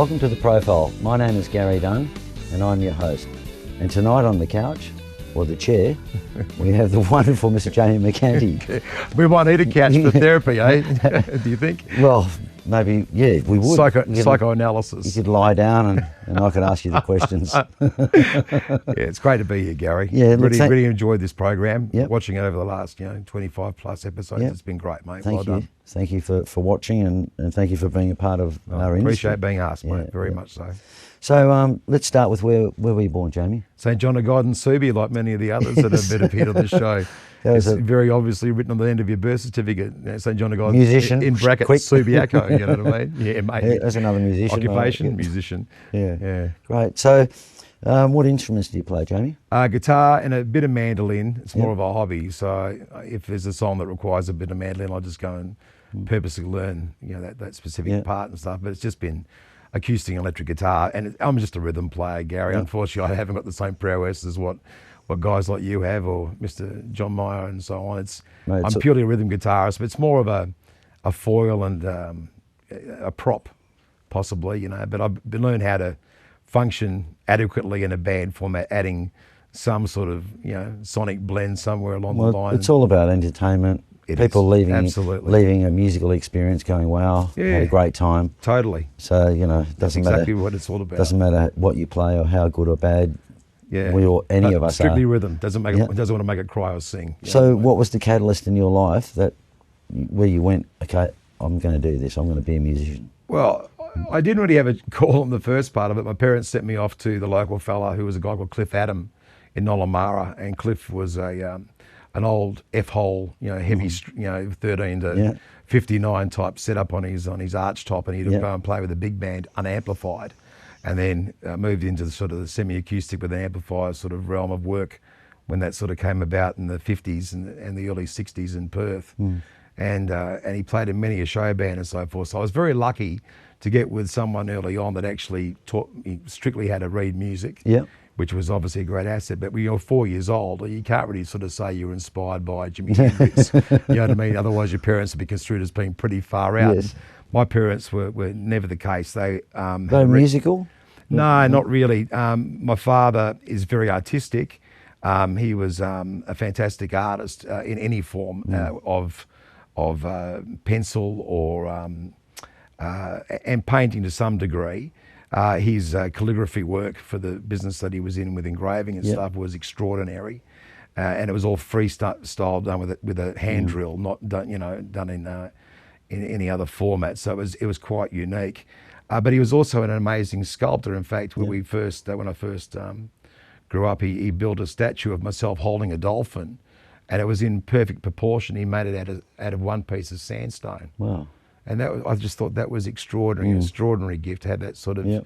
Welcome to The Profile. My name is Gary Dunn and I'm your host. And tonight on the couch, or the chair, we have the wonderful Mr. Jamie Mercanti. We might need a couch for therapy, eh? Do you think? Well, maybe, yeah, we would. Psychoanalysis. You could lie down and I could ask you the questions. Yeah, it's great to be here, Gary. Yeah, really enjoyed this program. Yep. Watching it over the last 25 plus episodes, Yep. It's been great, mate. Thank well you. done. Thank you for watching and thank you for being a part of our industry. Appreciate being asked, mate. Yeah, Very yeah. much so. So let's start with where were you born, Jamie? St John of God and Subi, like many of the others that have been appeared on the show. It's very obviously written on the end of your birth certificate, St John of God. Musician. In brackets, Quick. Subiaco, you know what I mean? Yeah, mate. Yeah, that's another musician. Occupation, Right? musician. Yeah. Great. So what instruments do you play, Jamie? Guitar and a bit of mandolin. It's more Yep. of a hobby. So if there's a song that requires a bit of mandolin, I'll just go and purposely learn, that specific Yep. part and stuff. But it's just been acoustic and electric guitar. And I'm just a rhythm player, Gary. Yep. Unfortunately, I haven't got the same prowess as what guys like you have, or Mr. John Meyer and so on. Mate, I'm purely a rhythm guitarist, but it's more of a foil and a prop, possibly, But I've learned how to function adequately in a band format, adding some sort of sonic blend somewhere along the line. It's all about entertainment. People leaving a musical experience going, wow, had a great time. Totally. So, it doesn't matter. Exactly what it's all about. Doesn't matter what you play or how good or bad any of us strictly are. rhythm. Doesn't want to make it cry or sing. So what was the catalyst in your life where you went, okay, I'm going to do this, I'm going to be a musician? Well, I didn't really have a call on the first part of it. My parents sent me off to the local fella who was a guy called Cliff Adam in Nollamara, and Cliff was an old F-hole, heavy, 13 to 59 type setup on his arch top, and he'd go and play with a big band unamplified, and then moved into the sort of the semi-acoustic with an amplifier sort of realm of work when that sort of came about in the 50s and the early 60s in Perth. And he played in many a show band and so forth. So I was very lucky to get with someone early on that actually taught me strictly how to read music, which was obviously a great asset. But when you're 4 years old, you can't really sort of say you're inspired by Jimi Hendrix, you know what I mean? Otherwise your parents would be construed as being pretty far out. Yes. My parents were never the case. They musical? No, not really. My father is very artistic. He was a fantastic artist in any form of pencil or and painting to some degree. His calligraphy work for the business that he was in with engraving and stuff was extraordinary, and it was all freestyle done with a hand drill, not done in any other format. So it was quite unique. But he was also an amazing sculptor. In fact, when I first grew up, he built a statue of myself holding a dolphin, and it was in perfect proportion. He made it out of one piece of sandstone. Wow. And I just thought that was extraordinary, an extraordinary gift to have that sort of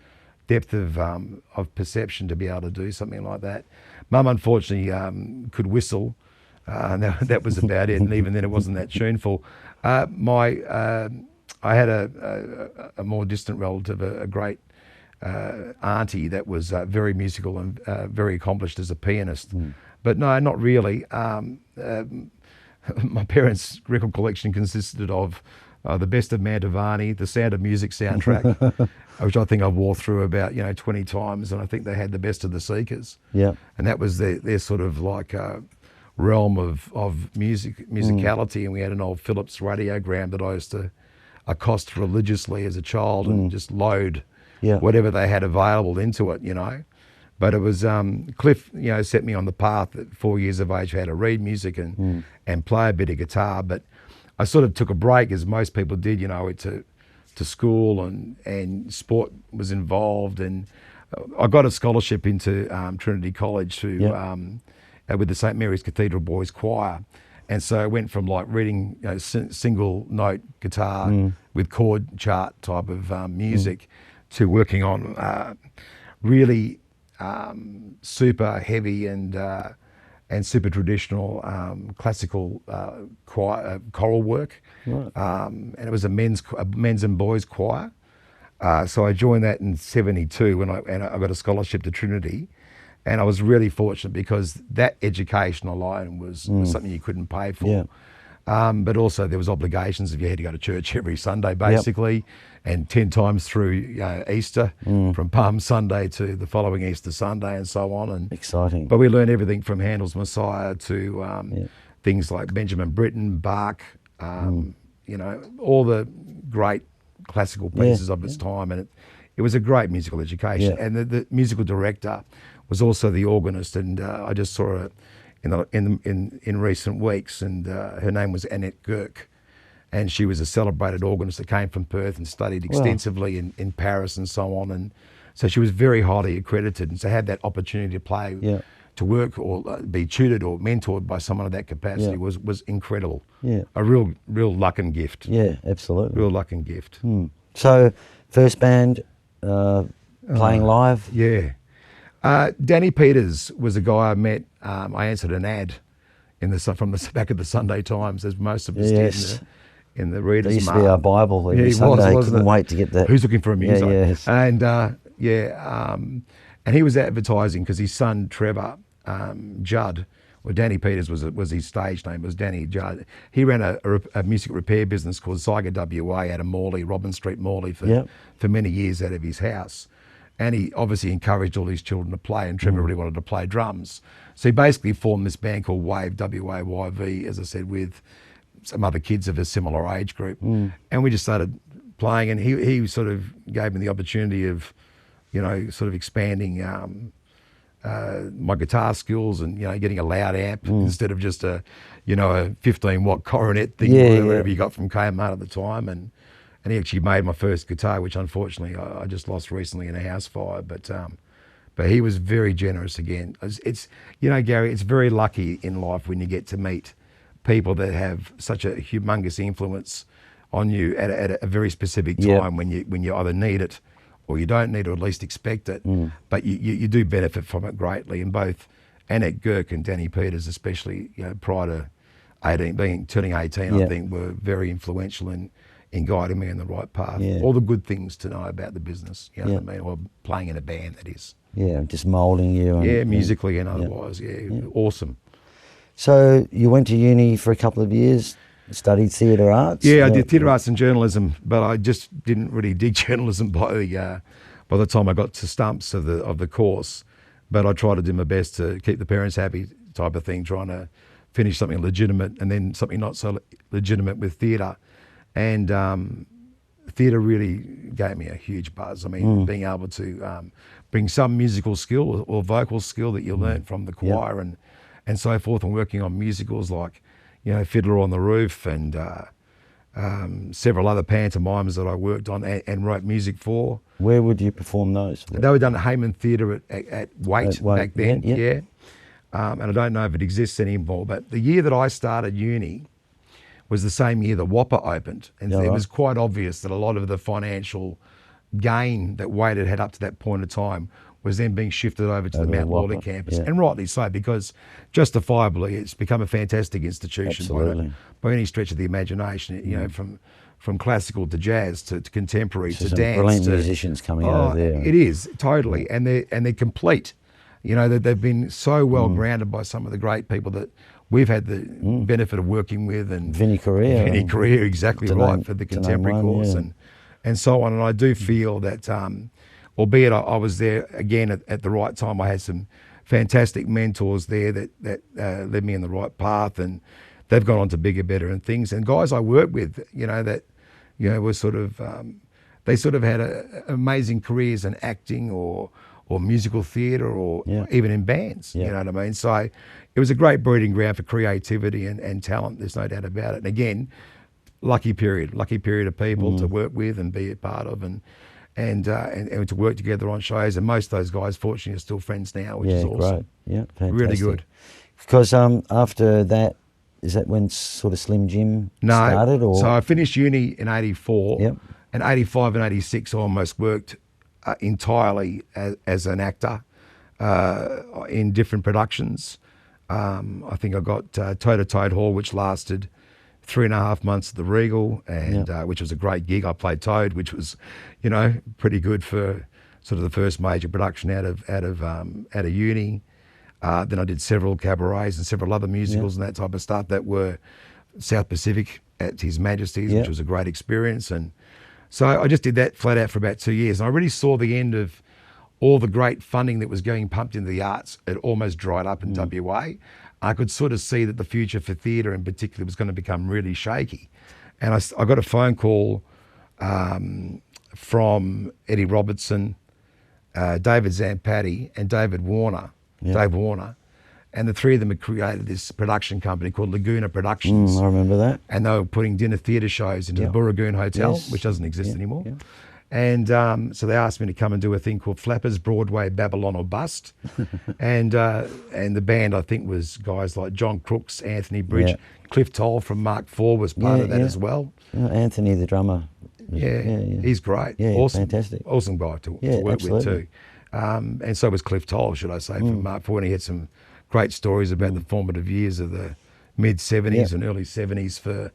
depth of perception to be able to do something like that. Mum, unfortunately, could whistle, and that was about it. And even then, it wasn't that tuneful. I had a more distant relative, a great auntie that was very musical and very accomplished as a pianist. But no, not really. My parents' record collection consisted of the best of Mantovani, the Sound of Music soundtrack, which I think I wore through about 20 times, and I think they had the best of the Seekers. Yeah, and that was their sort of like realm of musicality. And we had an old Philips radiogram that I used to accost religiously as a child and just load whatever they had available into it, But it was Cliff, set me on the path at 4 years of age, how to read music and play a bit of guitar. But I sort of took a break, as most people did, went to school and sport was involved. And I got a scholarship into Trinity College with the St Mary's Cathedral Boys Choir. And so I went from like reading single note guitar with chord chart type of music to working on really super heavy and super traditional classical choral work. Right. And it was a men's and boys choir. So I joined that in '72 and I got a scholarship to Trinity. And I was really fortunate because that education alone was something you couldn't pay for. But also there was obligations if you had to go to church every Sunday, basically, and 10 times through Easter, from Palm Sunday to the following Easter Sunday and so on. And exciting. But we learned everything from Handel's Messiah to things like Benjamin Britten, Bach, you know, all the great classical pieces of its time. And it was a great musical education. And the musical director was also the organist, and I just saw her in recent weeks, and her name was Annette Girk, and she was a celebrated organist that came from Perth and studied extensively in Paris and so on, and so she was very highly accredited, and to have that opportunity to play, to work or be tutored or mentored by someone of that capacity was incredible. A real luck and gift. Yeah, absolutely. Real luck and gift. So first band playing live? Yeah. Danny Peters was a guy I met. I answered an ad from the back of the Sunday Times, as most of us did in the Reader's It used to be our Bible every Sunday. Couldn't wait to get that. Who's looking for a muso? And and he was advertising because his son Trevor Judd, well, Danny Peters was his stage name. It was Danny Judd. He ran a music repair business called Zyga WA out of Morley, Robin Street, Morley, for many years out of his house. And he obviously encouraged all these children to play, and Trevor really wanted to play drums. So he basically formed this band called Wave, W-A-Y-V, as I said, with some other kids of a similar age group. And we just started playing, and he sort of gave me the opportunity of, you know, sort of expanding my guitar skills and, you know, getting a loud amp instead of just a 15-watt coronet thing, whatever you got from Kmart at the time. And he actually made my first guitar, which unfortunately I just lost recently in a house fire. But he was very generous again. It's you know, Gary, it's very lucky in life when you get to meet people that have such a humongous influence on you at a very specific time when you either need it or you don't need it, or at least expect it. But you do benefit from it greatly. And both Annette Girk and Danny Peters, especially, you know, prior to turning 18, I think were very influential in guiding me in the right path. All the good things to know about the business, you know what I mean, or playing in a band, that is. Yeah, just moulding you. And, musically and otherwise, awesome. So you went to uni for a couple of years, studied theatre arts? Yeah, I did theatre arts and journalism, but I just didn't really dig journalism by the time I got to stumps of the course. But I tried to do my best to keep the parents happy, type of thing, trying to finish something legitimate and then something not so legitimate with theatre. And theatre really gave me a huge buzz. I mean, being able to bring some musical skill or vocal skill that you learnt from the choir and so forth, and working on musicals like, you know, Fiddler on the Roof and several other pantomimes that I worked on and wrote music for. Where would you perform those? They were done at Hayman Theatre at Waite back then, and I don't know if it exists anymore, but the year that I started uni was the same year the Whopper opened. And it was quite obvious that a lot of the financial gain that Waite had up to that point of time was then being shifted over to the Mount Lawley campus. And rightly so, because justifiably it's become a fantastic institution by any stretch of the imagination, you know, from classical to jazz to contemporary to dance. Brilliant musicians coming out of there. It is, totally. And they're complete. You know, they've been so well grounded by some of the great people that we've had the benefit of working with, and Vinnie Correa, exactly right, for the contemporary course and so on. And I do feel that, albeit I was there again at the right time, I had some fantastic mentors there that led me in the right path, and they've gone on to bigger, better and things. And guys I worked with, you know, that, you know, were sort of, they sort of had amazing careers in acting or musical theatre or even in bands, you know what I mean? So it was a great breeding ground for creativity and talent, there's no doubt about it. And again, lucky period of people to work with and be a part of and to work together on shows. And most of those guys, fortunately, are still friends now, which is awesome. Great. Yeah, fantastic. Really good. Because after that, is that when sort of Slim Jim started? Or? So I finished uni in 84, and 85 and 86 I almost worked entirely as an actor in different productions. I think I got Toe to Toad Hall, which lasted 3.5 months at the Regal, and which was a great gig. I played Toad, which was, you know, pretty good for sort of the first major production out of uni. Then I did several cabarets and several other musicals and that type of stuff that were South Pacific at His Majesty's, which was a great experience. And so I just did that flat out for about 2 years. And I really saw the end of all the great funding that was getting pumped into the arts. It almost dried up in WA. I could sort of see that the future for theatre in particular was going to become really shaky. And I got a phone call from Eddie Robertson, David Zampatti and Dave Warner, and the three of them had created this production company called Laguna Productions. I remember that. And they were putting dinner theatre shows into the Burragoon Hotel, which doesn't exist anymore. Yeah. And so they asked me to come and do a thing called Flappers, Broadway, Babylon or Bust. and the band, I think, was guys like John Crooks, Anthony Bridge, Cliff Toll from Mark IV was part of that as well. Anthony, the drummer. He's great. Yeah, awesome, fantastic. Awesome guy to work with too. And so was Cliff Toll, should I say, from Mark IV. And he had some great stories about the formative years of the mid 70s and early 70s for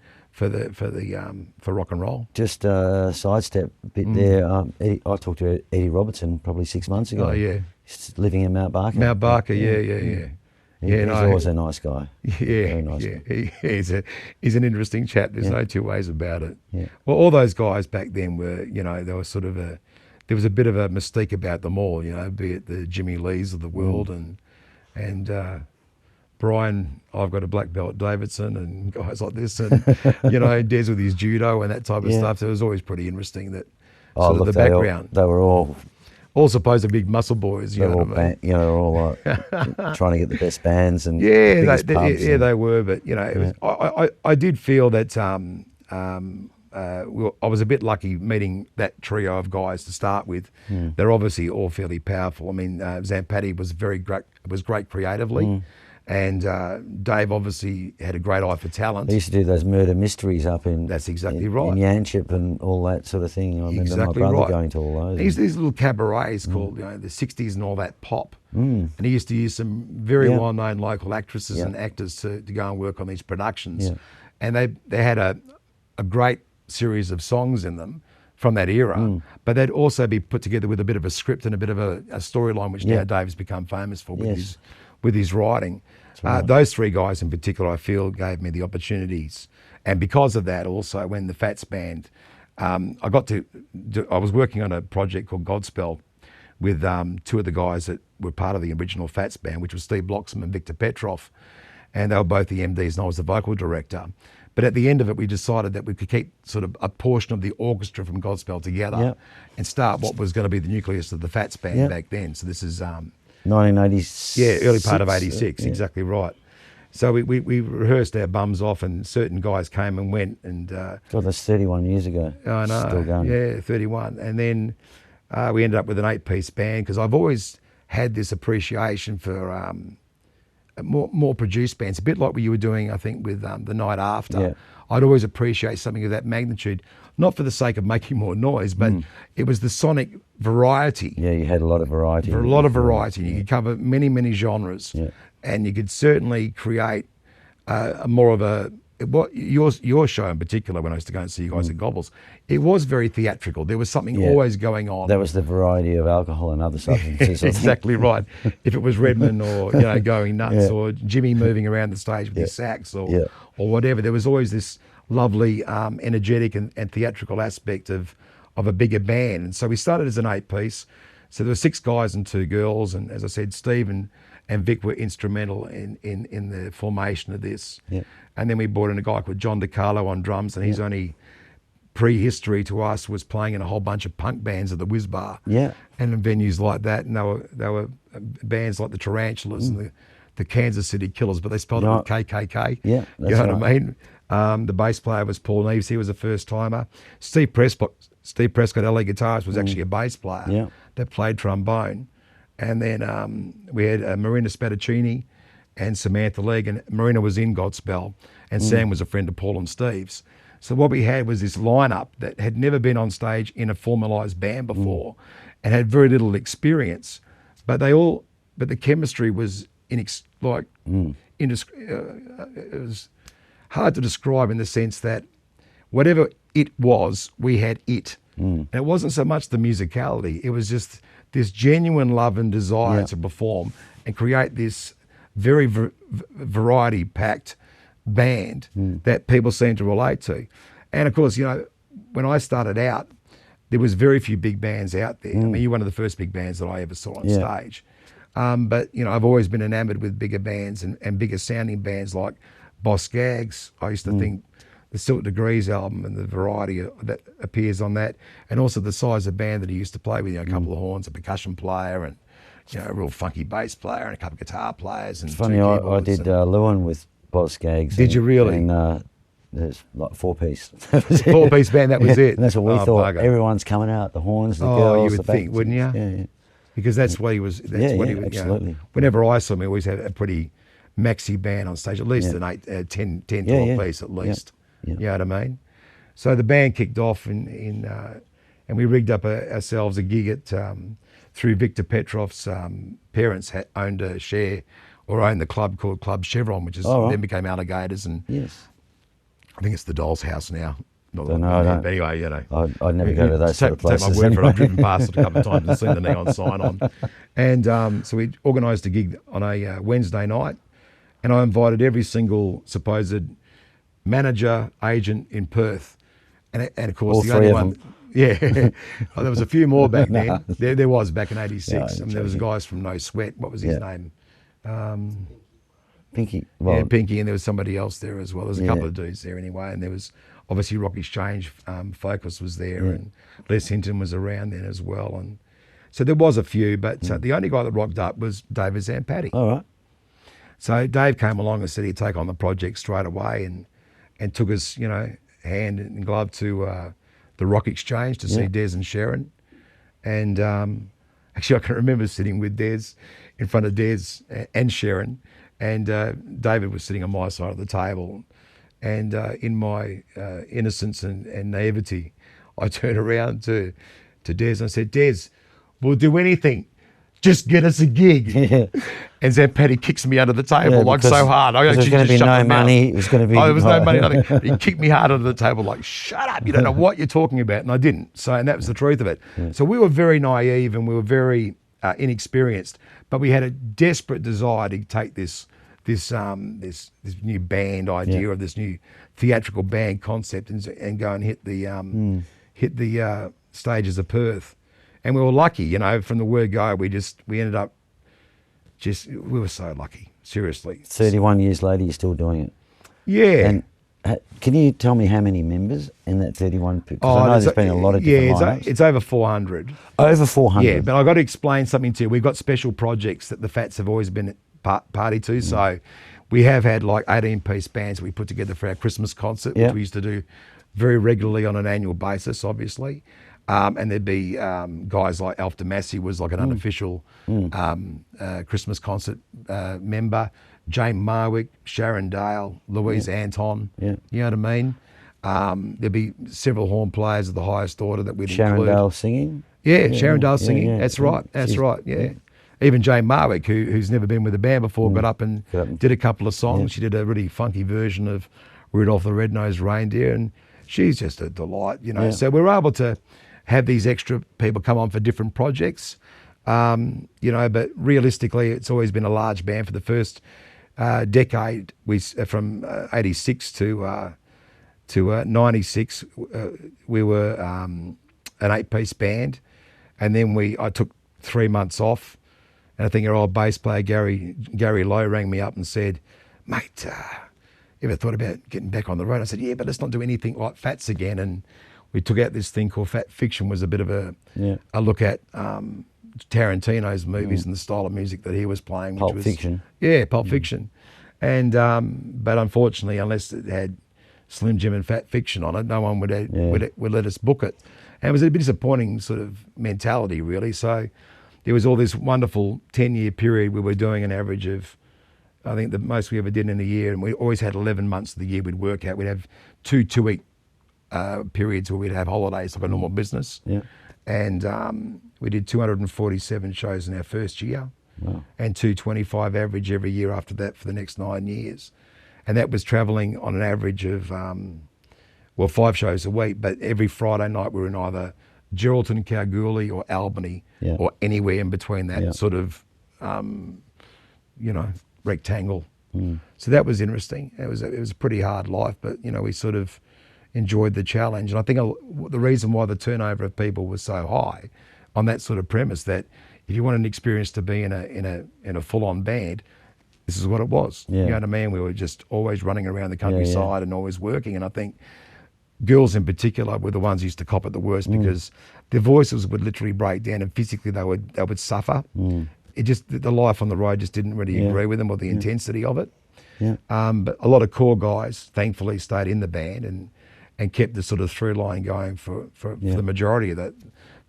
rock and roll. Just a sidestep bit there. I talked to Eddie Robertson probably 6 months ago. Oh yeah, he's living in Mount Barker. Mount Barker, yeah. He's always a nice guy. Very nice guy. He's an interesting chap. There's no two ways about it. Yeah. Well, all those guys back then were, they were sort of there was a bit of a mystique about them all, be it the Jimmy Lees of the world and Brian, I've got a black belt, Davidson, and guys like this, and Des with his judo and that type of stuff. So it was always pretty interesting that the background. They were all supposed to be big muscle boys. They were all trying to get the best bands and they were. But I did feel that I was a bit lucky meeting that trio of guys to start with. They're obviously all fairly powerful. I mean, Zampatti was great creatively. And Dave obviously had a great eye for talent. He used to do those murder mysteries up in... That's exactly right. In Yanchep and all that sort of thing. I remember my brother going to all those. These little cabarets called, the 60s and all that pop. And he used to use some very well-known local actresses and actors to go and work on these productions. And they had a great series of songs in them from that era, but they'd also be put together with a bit of a script and a bit of a storyline, which now Dave's become famous for with his writing. Right. Those three guys in particular, I feel, gave me the opportunities. And because of that, also, when the Phatts band, I was working on a project called Godspell with two of the guys that were part of the original Phatts band, which was Steve Bloxham and Victor Petrov. And they were both the MDs and I was the vocal director. But at the end of it, we decided that we could keep sort of a portion of the orchestra from Godspell together and start what was going to be the nucleus of the Phatts band back then. So this is... 1986. Yeah, early part of 86, exactly right. So we rehearsed our bums off and certain guys came and went. And God, that's 31 years ago. I know. Still going. Yeah, 31. And then we ended up with an 8-piece band because I've always had this appreciation for more produced bands, a bit like what you were doing, I think, with The Night After. Yeah. I'd always appreciate something of that magnitude, not for the sake of making more noise, but it was the sonic variety. Yeah, you had a lot of variety. A lot of variety. You could cover many, many genres, and you could certainly create more of a... What your show in particular, when I used to go and see you guys at Gobbles, it was very theatrical. There was something always going on. That was the variety of alcohol and other substances. Exactly right. If it was Redman or going nuts or Jimmy moving around the stage with his sax or whatever, there was always this lovely energetic and theatrical aspect of a bigger band. And so we started as an 8-piece. So there were 6 guys and 2 girls, and as I said, Steve and Vic were instrumental in the formation of this. Yeah. And then we brought in a guy called John DiCarlo on drums, and his only prehistory to us was playing in a whole bunch of punk bands at the Whiz Bar and in venues like that. And they were bands like the Tarantulas and the Kansas City Killers, but they spelled it with KKK. Yeah, that's what I mean? The bass player was Paul Neves. He was a first-timer. Steve Prescott, LA guitarist, was actually a bass player that played trombone. And then we had Marina Spadaccini and Samantha Legg, and Marina was in Godspell, and Sam was a friend of Paul and Steve's. So what we had was this lineup that had never been on stage in a formalised band before and had very little experience, but the chemistry was it was hard to describe in the sense that whatever it was, we had it. And it wasn't so much the musicality, it was just this genuine love and desire to perform and create this very variety-packed band that people seem to relate to. And of course, you know, when I started out, there was very few big bands out there. I mean, you're one of the first big bands that I ever saw on stage. But, you know, I've always been enamored with bigger bands and bigger sounding bands like Boss Gags. I used to think the Silk Degrees album and the variety that appears on that, and also the size of band that he used to play with, you know, a couple of horns, a percussion player, and, you know, a real funky bass player and a couple of guitar players. And it's funny, I did Lewin with Boss Gags. Did you really? And there's like four-piece. Four-piece band, that was it. And that's what we thought. Bugger. Everyone's coming out, the horns, the girls, you would think, wouldn't you? Yeah. Because that's what he was. That's what he was. Absolutely. You know, whenever I saw him, he always had a pretty maxi band on stage, at least an 10, 12 piece at least. You know what I mean? So the band kicked off and we rigged up ourselves a gig at through Victor Petrov's parents owned a share or owned the club called Club Chevron, which is then became Alligators, and I think it's the Doll's House now. But anyway, you know, I'd never go to those sort of places. Take my word for it. I've driven past it a couple of times and seen the neon sign on. And so we organised a gig on a Wednesday night, and I invited every single supposed manager, agent in Perth, and of course all the only one. Them. Yeah, there was a few more back then. There was back in '86. I mean, there was guys from No Sweat. What was his name? Pinky. Well, Pinky, and there was somebody else there as well. There was a couple of dudes there anyway, and there was obviously Rock Exchange. Vocalist was there, and Les Hinton was around then as well, and so there was a few. But the only guy that rocked up was David Zampatti. All right. So Dave came along and said he'd take on the project straight away, and took us, you know, hand and glove to the Rock Exchange to see Des and Sharon. And actually, I can remember sitting with Des, in front of Des and Sharon, and David was sitting on my side of the table. And in my innocence and naivety, I turned around to Des and I said, Des, we'll do anything. Just get us a gig. And Zampatti kicks me under the table like so hard. I actually just be shut no my mouth. money. It was going to be there was no money, nothing. He kicked me hard under the table like, shut up, you don't know what you're talking about. And I didn't. So, and that was the truth of it. So we were very naive and we were very inexperienced, but we had a desperate desire to take this new band idea or this new theatrical band concept and go and hit the stages of Perth. And we were lucky, you know, from the word go, we ended up we were so lucky, seriously. 31 years later, you're still doing it. Yeah. And can you tell me how many members in that 31? Because I know there's been a lot of different lineups. It's over 400. Over 400? Yeah, but I've got to explain something to you. We've got special projects that the Phatts have always been party to. So we have had like 18-piece bands we put together for our Christmas concert, which we used to do very regularly on an annual basis, obviously. And there'd be guys like Alf DeMasi was like an unofficial Christmas concert member. Jane Marwick, Sharon Dale, Louise Anton. You know what I mean? There'd be several horn players of the highest order that we'd Sharon include. Dale singing? Yeah, Sharon Dale singing. That's right. That's right. Yeah. Even Jane Marwick, who's never been with a band before, got up and did a couple of songs. She did a really funky version of Rudolph the Red-Nosed Reindeer, and she's just a delight, you know. So we were able to have these extra people come on for different projects, you know, but realistically, it's always been a large band for the first decade. From 86 to 96, we were an 8-piece band, and then I took 3 months off, and I think our old bass player Gary Lowe rang me up and said, "Mate, ever thought about getting back on the road?" I said, "Yeah, but let's not do anything like Phatts again." And we took out this thing called Fat Fiction, was a bit of a look at Tarantino's movies and the style of music that he was playing. Pulp Fiction. Yeah, Pulp Fiction. And but unfortunately, unless it had Slim Jim and Fat Fiction on it, no one would let us book it. And it was a bit disappointing sort of mentality, really. So there was all this wonderful 10-year period we were doing an average of, I think the most we ever did in a year, and we always had 11 months of the year we'd work out. We'd have two-week periods where we'd have holidays like a normal business. And we did 247 shows in our first year, and 225 average every year after that for the next 9 years. And that was travelling on an average of 5 shows a week, but every Friday night we were in either Geraldton, Kalgoorlie or Albany or anywhere in between that sort of you know, rectangle So that was interesting. It was a pretty hard life, but we sort of enjoyed the challenge. And I think the reason why the turnover of people was so high on that sort of premise, that if you want an experience to be in a full-on band, this is what it was. Yeah. You know what I mean? We were just always running around the countryside and always working. And I think girls in particular were the ones who used to cop it the worst, because their voices would literally break down, and physically they would suffer. It just, the life on the road just didn't really agree with them, or the intensity of it. Yeah. But a lot of core guys thankfully stayed in the band and kept the sort of through line going for the majority of that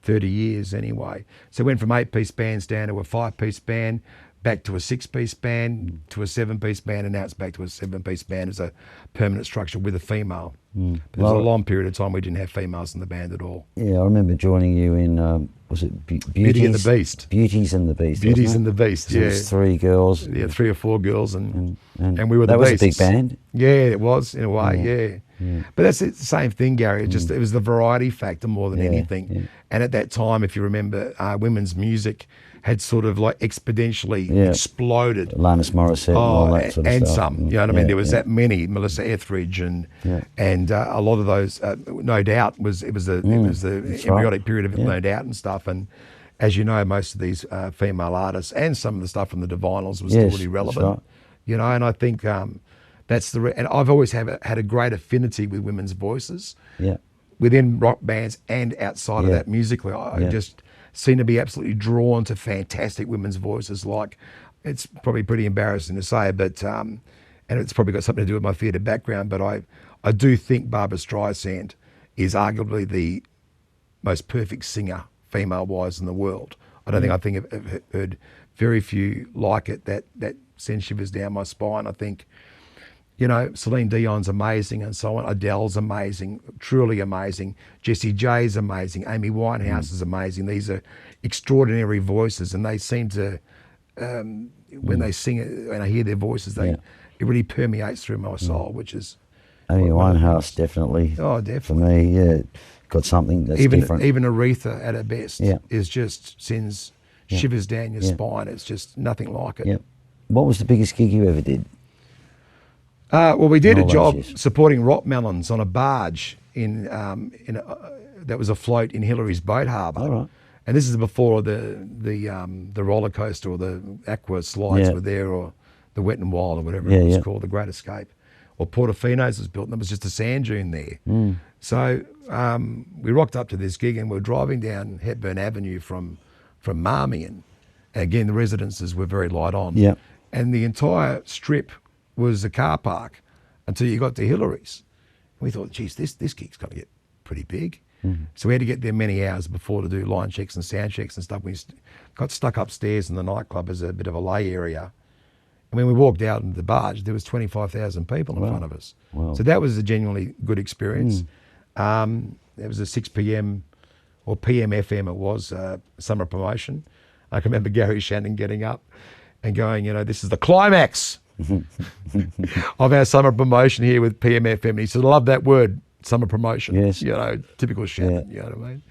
30 years anyway. So went from 8-piece bands down to a 5-piece band, back to a 6-piece band, to a 7-piece band, and now it's back to a 7-piece band as a permanent structure with a female. But there was a long period of time we didn't have females in the band at all. Yeah, I remember joining you in, was it Beauty and the Beast? Beauties and the Beast. Beauties and the Beast, so yeah. It was 3 girls. Yeah, 3 or 4 girls, and we were the Beasts. That was a big band. Yeah, it was, in a way, yeah. But that's the same thing, Gary. It was the variety factor more than anything. Yeah. And at that time, if you remember, women's music had sort of like exponentially exploded. Alanis Morissette and all that sort of and stuff. some, you know what I mean? There was that many, Melissa Etheridge and a lot of those. No Doubt it was the embryonic period of No Doubt and stuff. And as you know, most of these female artists and some of the stuff from the Divinals was still really relevant. Right. You know, and I think that's and I've always had a great affinity with women's voices. Yeah. Within rock bands and outside of that musically, I just seem to be absolutely drawn to fantastic women's voices. Like, it's probably pretty embarrassing to say, but and it's probably got something to do with my theatre background, but I do think Barbra Streisand is arguably the most perfect singer, female-wise, in the world. I think I've heard very few like it that sends shivers down my spine. I think, Celine Dion's amazing and so on. Adele's amazing, truly amazing. Jessie J's amazing. Amy Winehouse is amazing. These are extraordinary voices, and they seem to, when they sing it, and I hear their voices, it really permeates through my soul, which is... Amy Winehouse, definitely. Oh, definitely. For me, got something that's different. Even Aretha at her best is just sends shivers down your spine. It's just nothing like it. Yeah. What was the biggest gig you ever did? Well, we did a job supporting rock melons on a barge that was afloat in Hillary's boat harbour. All right. And this is before the roller coaster or the aqua slides were there, or the Wet n Wild or whatever it was called, the Great Escape. Or Portofino's was built, and there was just a sand dune there. So we rocked up to this gig, and we were driving down Hepburn Avenue from Marmion. Again, the residences were very light on. Yeah. And the entire strip was a car park until you got to Hillary's. We thought, geez, this gig's going to get pretty big. So we had to get there many hours before to do line checks and sound checks and stuff. We got stuck upstairs in the nightclub as a bit of a lay area. And when we walked out into the barge, there was 25,000 people in front of us. Wow. So that was a genuinely good experience. It was a 6 p.m. or PM FM, it was, summer promotion. I can remember Gary Shannon getting up and going, this is the climax of our summer promotion here with PM FM. And he said, I love that word, summer promotion. Yes. Typical Shannon, you know what I mean?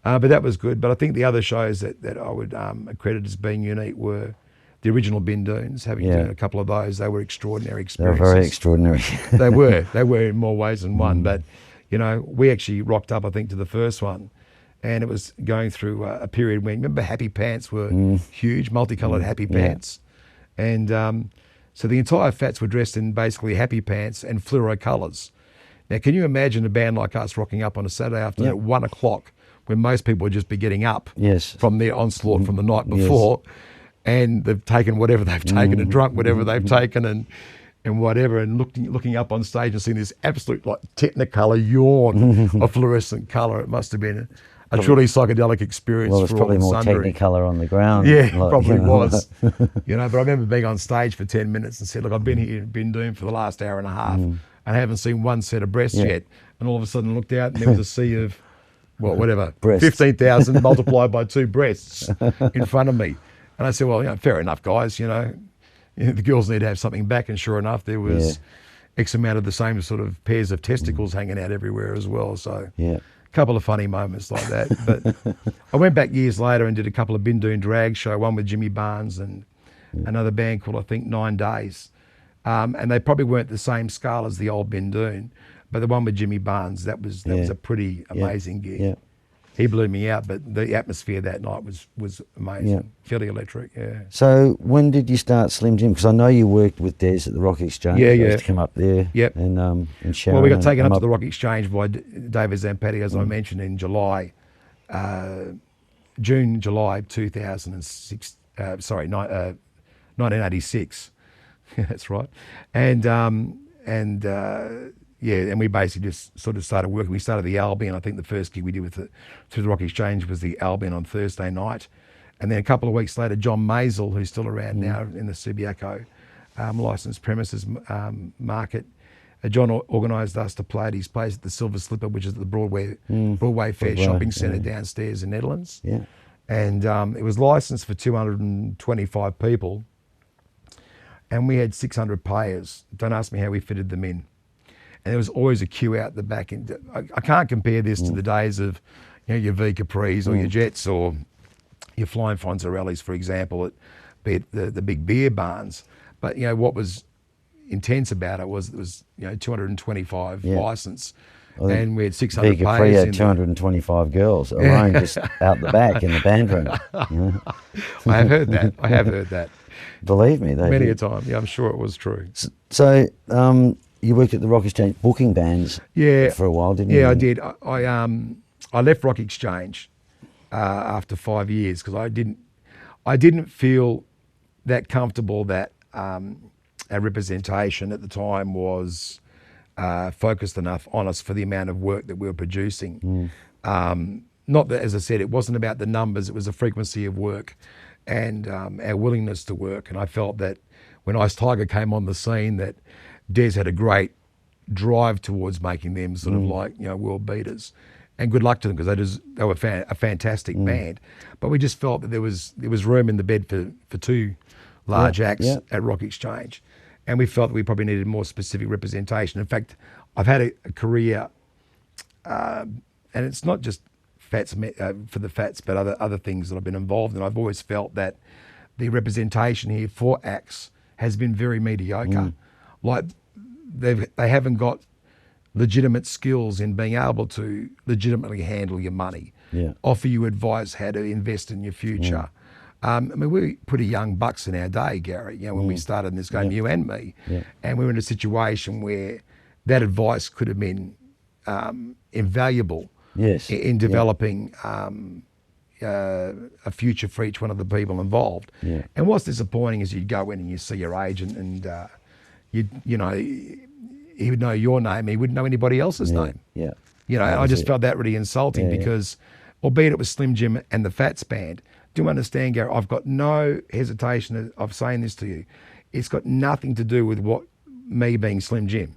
But that was good. But I think the other shows that I would accredit as being unique were the original Bindoons, having done a couple of those. They were extraordinary experiences. They were very extraordinary. They were in more ways than one. But, we actually rocked up, I think, to the first one. And it was going through a period when, remember, Happy Pants were huge, multicoloured Happy Pants. And so the entire Phatts were dressed in basically Happy Pants and fluoro colours. Now, can you imagine a band like us rocking up on a Saturday afternoon at 1 o'clock when most people would just be getting up from their onslaught from the night before, and they've taken whatever they've taken and drunk whatever they've taken and whatever, and looking up on stage and seeing this absolute like Technicolor yawn of fluorescent colour. It must have been a truly psychedelic experience. Well, it's probably more Technicolor on the ground. Yeah, probably was. But I remember being on stage for 10 minutes and said, look, I've been doing for the last hour and a half and I haven't seen one set of breasts yet. And all of a sudden I looked out and there was a sea of, 15,000 multiplied by 2 breasts in front of me. And I said, well, fair enough, guys, the girls need to have something back. And sure enough, there was X amount of the same sort of pairs of testicles hanging out everywhere as well. So a couple of funny moments like that. But I went back years later and did a couple of Bindoon drag show, one with Jimmy Barnes and another band called, I think, 9 Days. And they probably weren't the same scale as the old Bindoon, but the one with Jimmy Barnes, that was a pretty amazing gig. Yeah. He blew me out, but the atmosphere that night was amazing. Yeah. Fairly electric, yeah. So when did you start Slim Jim? Because I know you worked with Des at the Rock Exchange. Yeah, I yeah. used to come up there. Yep. And Sharon. Well, we got taken up to the Rock Exchange by David Zampatti, as I mentioned, in July 2006. 1986. That's right. And we basically just sort of started working. We started the Albion. I think the first gig we did through the Rock Exchange was the Albion on Thursday night. And then a couple of weeks later, John Maisel, who's still around now in the Subiaco licensed premises market, John organised us to play at his place at the Silver Slipper, which is at the Broadway Fair Shopping Centre downstairs in Netherlands. Yeah. And it was licensed for 225 people. And we had 600 players. Don't ask me how we fitted them in. And there was always a queue out the back. And I can't compare this to the days of, your V Capris or your Jets or your Flying Fonzarellis, for example, be it the big beer barns. But what was intense about it was 225 license, and we had 600 V Capri players. had 225 girls alone just out the back in the band room. I have heard that. Believe me, many a time. Yeah, I'm sure it was true. So you worked at the Rock Exchange booking bands for a while, didn't you? Yeah, I did. I left Rock Exchange after 5 years because I didn't feel that comfortable that our representation at the time was focused enough on us for the amount of work that we were producing. Not that, as I said, it wasn't about the numbers, it was the frequency of work and our willingness to work. And I felt that when Ice Tiger came on the scene, that Des had a great drive towards making them sort of like, world beaters. And good luck to them because they were a fantastic band. But we just felt that there was room in the bed for two large acts at Rock Exchange. And we felt that we probably needed more specific representation. In fact, I've had a career, and it's not just Phatts for the Phatts, but other things that I've been involved in. I've always felt that the representation here for acts has been very mediocre. Like they haven't got legitimate skills in being able to legitimately handle your money, offer you advice how to invest in your future. I mean, we were pretty young bucks in our day, Gary, when we started in this game, you and me, and we were in a situation where that advice could have been invaluable in developing a future for each one of the people involved. And what's disappointing is you'd go in and you see your agent and he would know your name, he wouldn't know anybody else's name. I just felt that really insulting because, albeit it was Slim Jim and the Phatts band, do you understand, Gary? I've got no hesitation of saying this to you. It's got nothing to do with me being Slim Jim.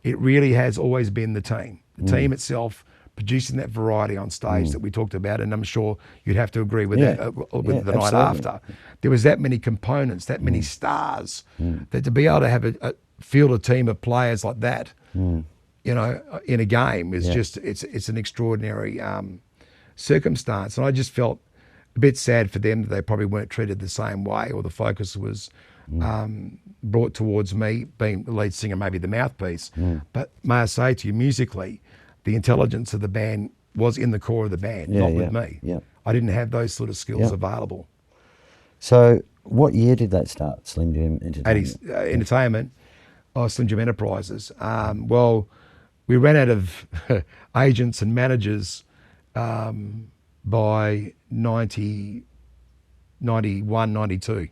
It really has always been the team. The team itself producing that variety on stage that we talked about, and I'm sure you'd have to agree with that the night after. There was that many components, that many stars, that to be able to have field a team of players like that, in a game is just it's an extraordinary circumstance. And I just felt a bit sad for them that they probably weren't treated the same way, or the focus was brought towards me being the lead singer, maybe the mouthpiece. But may I say to you, musically, the intelligence of the band was in the core of the band, not with me. I didn't have those sort of skills available. So what year did that start, Slim Jim Entertainment? Entertainment. Slim Jim Enterprises. Well, we ran out of agents and managers by 91, 92.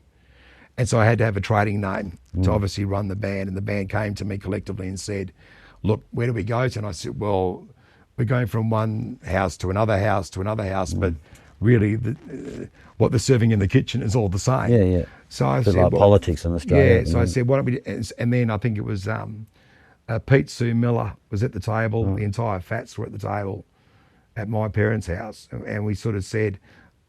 And so I had to have a trading name to obviously run the band. And the band came to me collectively and said, look, where do we go to? And I said, well, we're going from one house to another house to another house, but really what they're serving in the kitchen is all the same. So I said, like politics in Australia. So I said, why don't we, and then I think it was Pete Sue Miller was at the table, the entire Phatts were at the table at my parents' house. And we sort of said,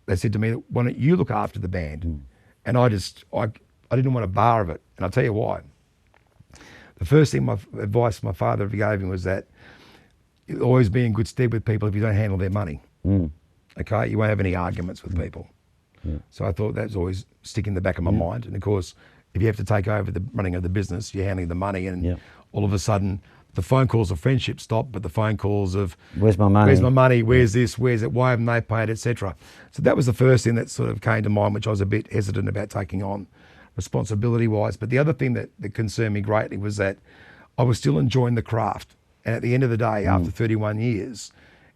they said to me, why don't you look after the band? And I didn't want a bar of it. And I'll tell you why. The first thing advice my father ever gave me was that you'll always be in good stead with people if you don't handle their money. Okay, you won't have any arguments with people. So I thought that was always stick in the back of my mind. And of course, if you have to take over the running of the business, you're handling the money, and all of a sudden the phone calls of friendship stop, but the phone calls of where's my money, where's this, where's it, why haven't they paid, etc. So that was the first thing that sort of came to mind, which I was a bit hesitant about taking on responsibility wise. But the other thing that concerned me greatly was that I was still enjoying the craft, and at the end of the day, after 31 years,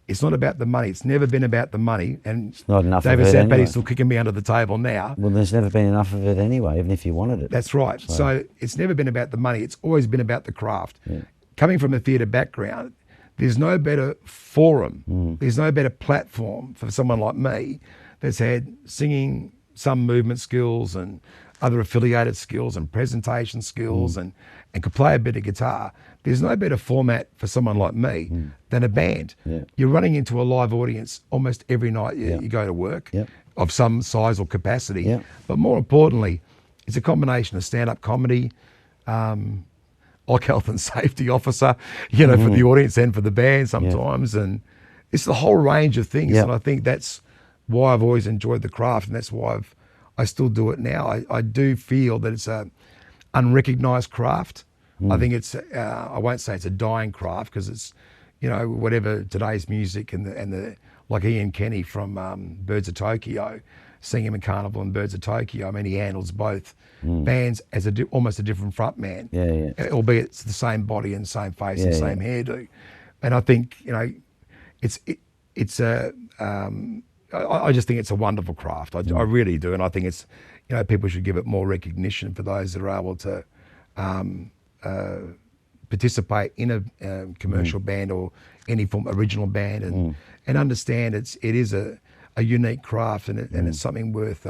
it's not about the money. It's never been about the money. And it's not enough David of it Sampatti's anyway. still kicking me under the table now. Well, there's never been enough of it anyway, even if you wanted it. That's right. So it's never been about the money. It's always been about the craft. Coming from a theatre background, there's no better forum, there's no better platform for someone like me that's had singing, some movement skills and other affiliated skills and presentation skills and could play a bit of guitar. There's no better format for someone like me than a band. You're running into a live audience almost every night you go to work of some size or capacity. But more importantly, it's a combination of stand-up comedy, like health and safety officer, you know, for the audience and for the band sometimes. And it's the whole range of things. And I think that's why I've always enjoyed the craft, and that's why I still do it now. I do feel that it's a unrecognised craft. I think it's, I won't say it's a dying craft, because it's, you know, whatever today's music and the like Ian Kenny from Birds of Tokyo, seeing him in Carnival and Birds of Tokyo, I mean, he handles both bands as almost a different front man, albeit it's the same body and same face and same hairdo. And I think, you know, I just think it's a wonderful craft. I really do. And I think it's, you know, people should give it more recognition for those that are able to participate in a commercial band or any form original band, and understand it is a unique craft, and it's something worth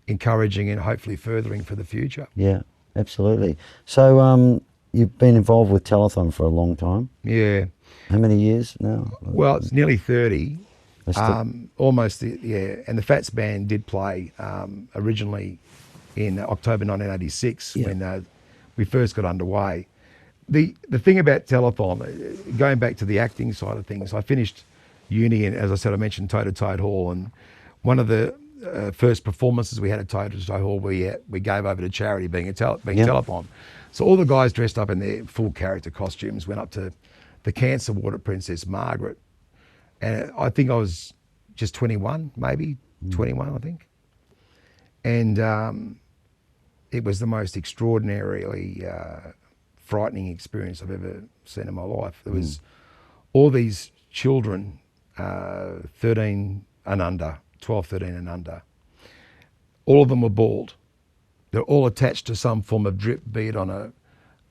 encouraging and hopefully furthering for the future. Yeah, absolutely. So you've been involved with Telethon for a long time. Yeah. How many years now? Well, it's nearly 30. Almost, yeah. And the Phatts band did play originally in October 1986 when we first got underway. The thing about Telethon, going back to the acting side of things, I finished uni, and as I said, I mentioned Toe to Toad Hall, and one of the first performances we had at Toe to Toad Hall, we gave over to charity, being Telethon. So all the guys dressed up in their full character costumes went up to the cancer ward at Princess Margaret, and I think I was just 21, maybe 21, I think, and it was the most extraordinarily frightening experience I've ever seen in my life. There was all these children, 13 and under, 12, 13 and under. All of them were bald. They're all attached to some form of drip, be it on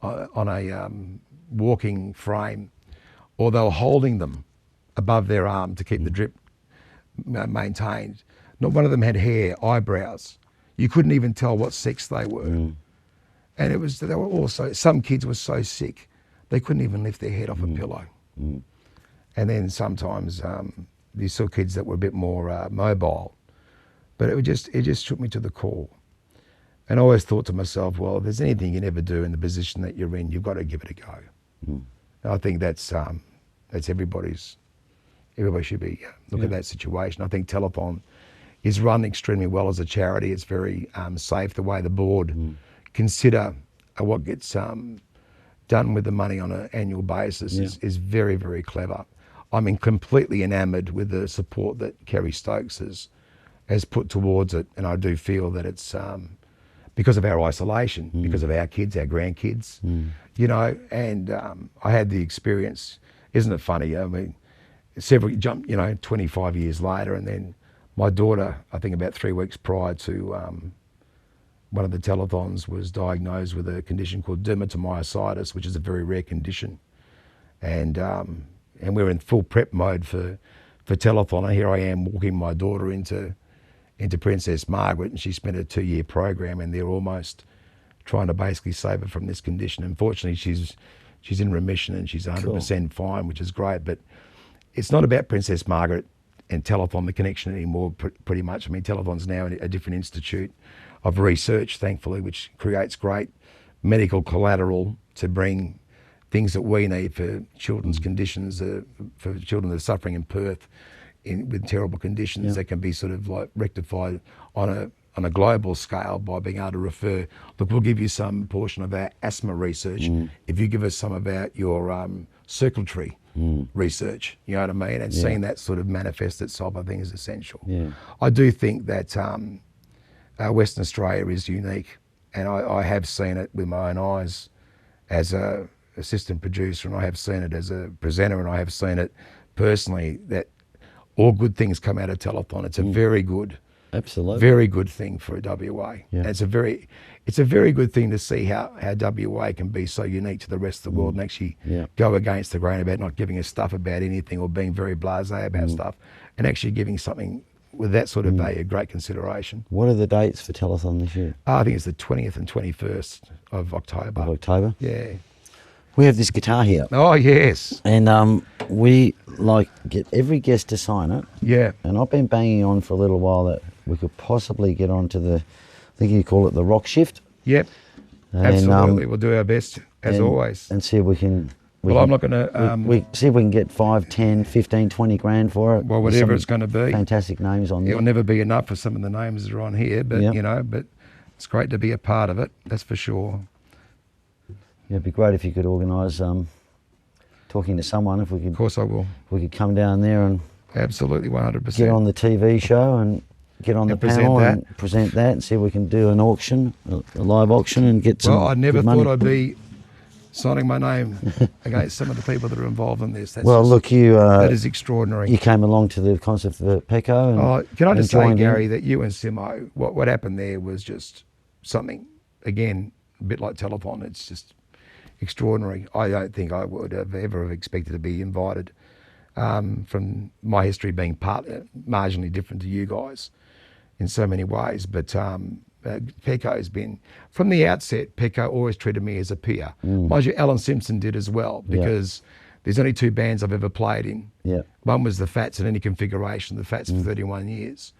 a walking frame, or they were holding them above their arm to keep the drip maintained. Not one of them had hair, eyebrows. You couldn't even tell what sex they were. And they were also, some kids were so sick, they couldn't even lift their head off a pillow. And then sometimes you saw kids that were a bit more mobile, but it just took me to the core. And I always thought to myself, well, if there's anything you can ever do in the position that you're in, you've got to give it a go. And I think that's everybody should be look at that situation. I think Telethon is run extremely well as a charity. It's very safe. The way the board consider what gets done with the money on an annual basis is very, very clever. I'm completely enamoured with the support that Kerry Stokes has put towards it, and I do feel that it's because of our isolation, because of our kids, our grandkids, you know, and I had the experience. Isn't it funny? I mean, 25 years later, and then my daughter, I think about 3 weeks prior to one of the telethons, was diagnosed with a condition called dermatomyositis, which is a very rare condition. And we're in full prep mode for telethon. And here I am walking my daughter into Princess Margaret, and she spent a 2-year program, and they're almost trying to basically save her from this condition. Unfortunately, she's in remission and she's 100% fine, which is great. But it's not about Princess Margaret and Telethon, the connection anymore, pretty much. I mean, Telethon's now a different institute of research, thankfully, which creates great medical collateral to bring things that we need for children's conditions, for children that are suffering in Perth with terrible conditions that can be sort of like rectified on on a global scale by being able to refer, look, we'll give you some portion of our asthma research if you give us some about your circulatory research, you know what I mean? And seeing that sort of manifest itself, I think, is essential. Yeah. I do think that Western Australia is unique, and I have seen it with my own eyes as a assistant producer, and I have seen it as a presenter, and I have seen it personally, that all good things come out of Telethon. It's a very good, very good thing for WA. Yeah. And it's a very good thing to see how WA can be so unique to the rest of the world and actually go against the grain about not giving a stuff about anything or being very blasé about stuff, and actually giving something with that sort of value great consideration. What are the dates for Telethon this year? I think it's the 20th and 21st of October. Of October? Yeah. We have this guitar here. Oh, yes. And we get every guest to sign it. Yeah. And I've been banging on for a little while that we could possibly get onto the, I think you call it the rock shift. Yep. And, absolutely. We'll do our best, as always. And see if we can... I'm not going to... we see if we can get 5, 10, 15, 20 grand for it. Well, whatever it's going to be. Fantastic names on there. It'll never be enough for some of the names that are on here, but, you know, but it's great to be a part of it, that's for sure. Yeah, it'd be great if you could organise talking to someone. If we could, of course, I will. If we could come down there and absolutely 100%. Get on the TV show and get on the panel and present that, and see if we can do an auction, a live auction, and get some. Well, I never good money. thought I'd be signing my name against some of the people that are involved in this. That's that is extraordinary. You came along to the concert for Pecco. And, can I just say, Gary, that you and Sumo, what happened there was just something, again, a bit like Telethon. It's just extraordinary. I don't think I would have ever expected to be invited, from my history being marginally different to you guys in so many ways. But Pecco's been, from the outset, Pecco always treated me as a peer. Mind you, Alan Simpson did as well, because there's only 2 bands I've ever played in. One was the Phatts in any configuration, the Phatts for 31 years.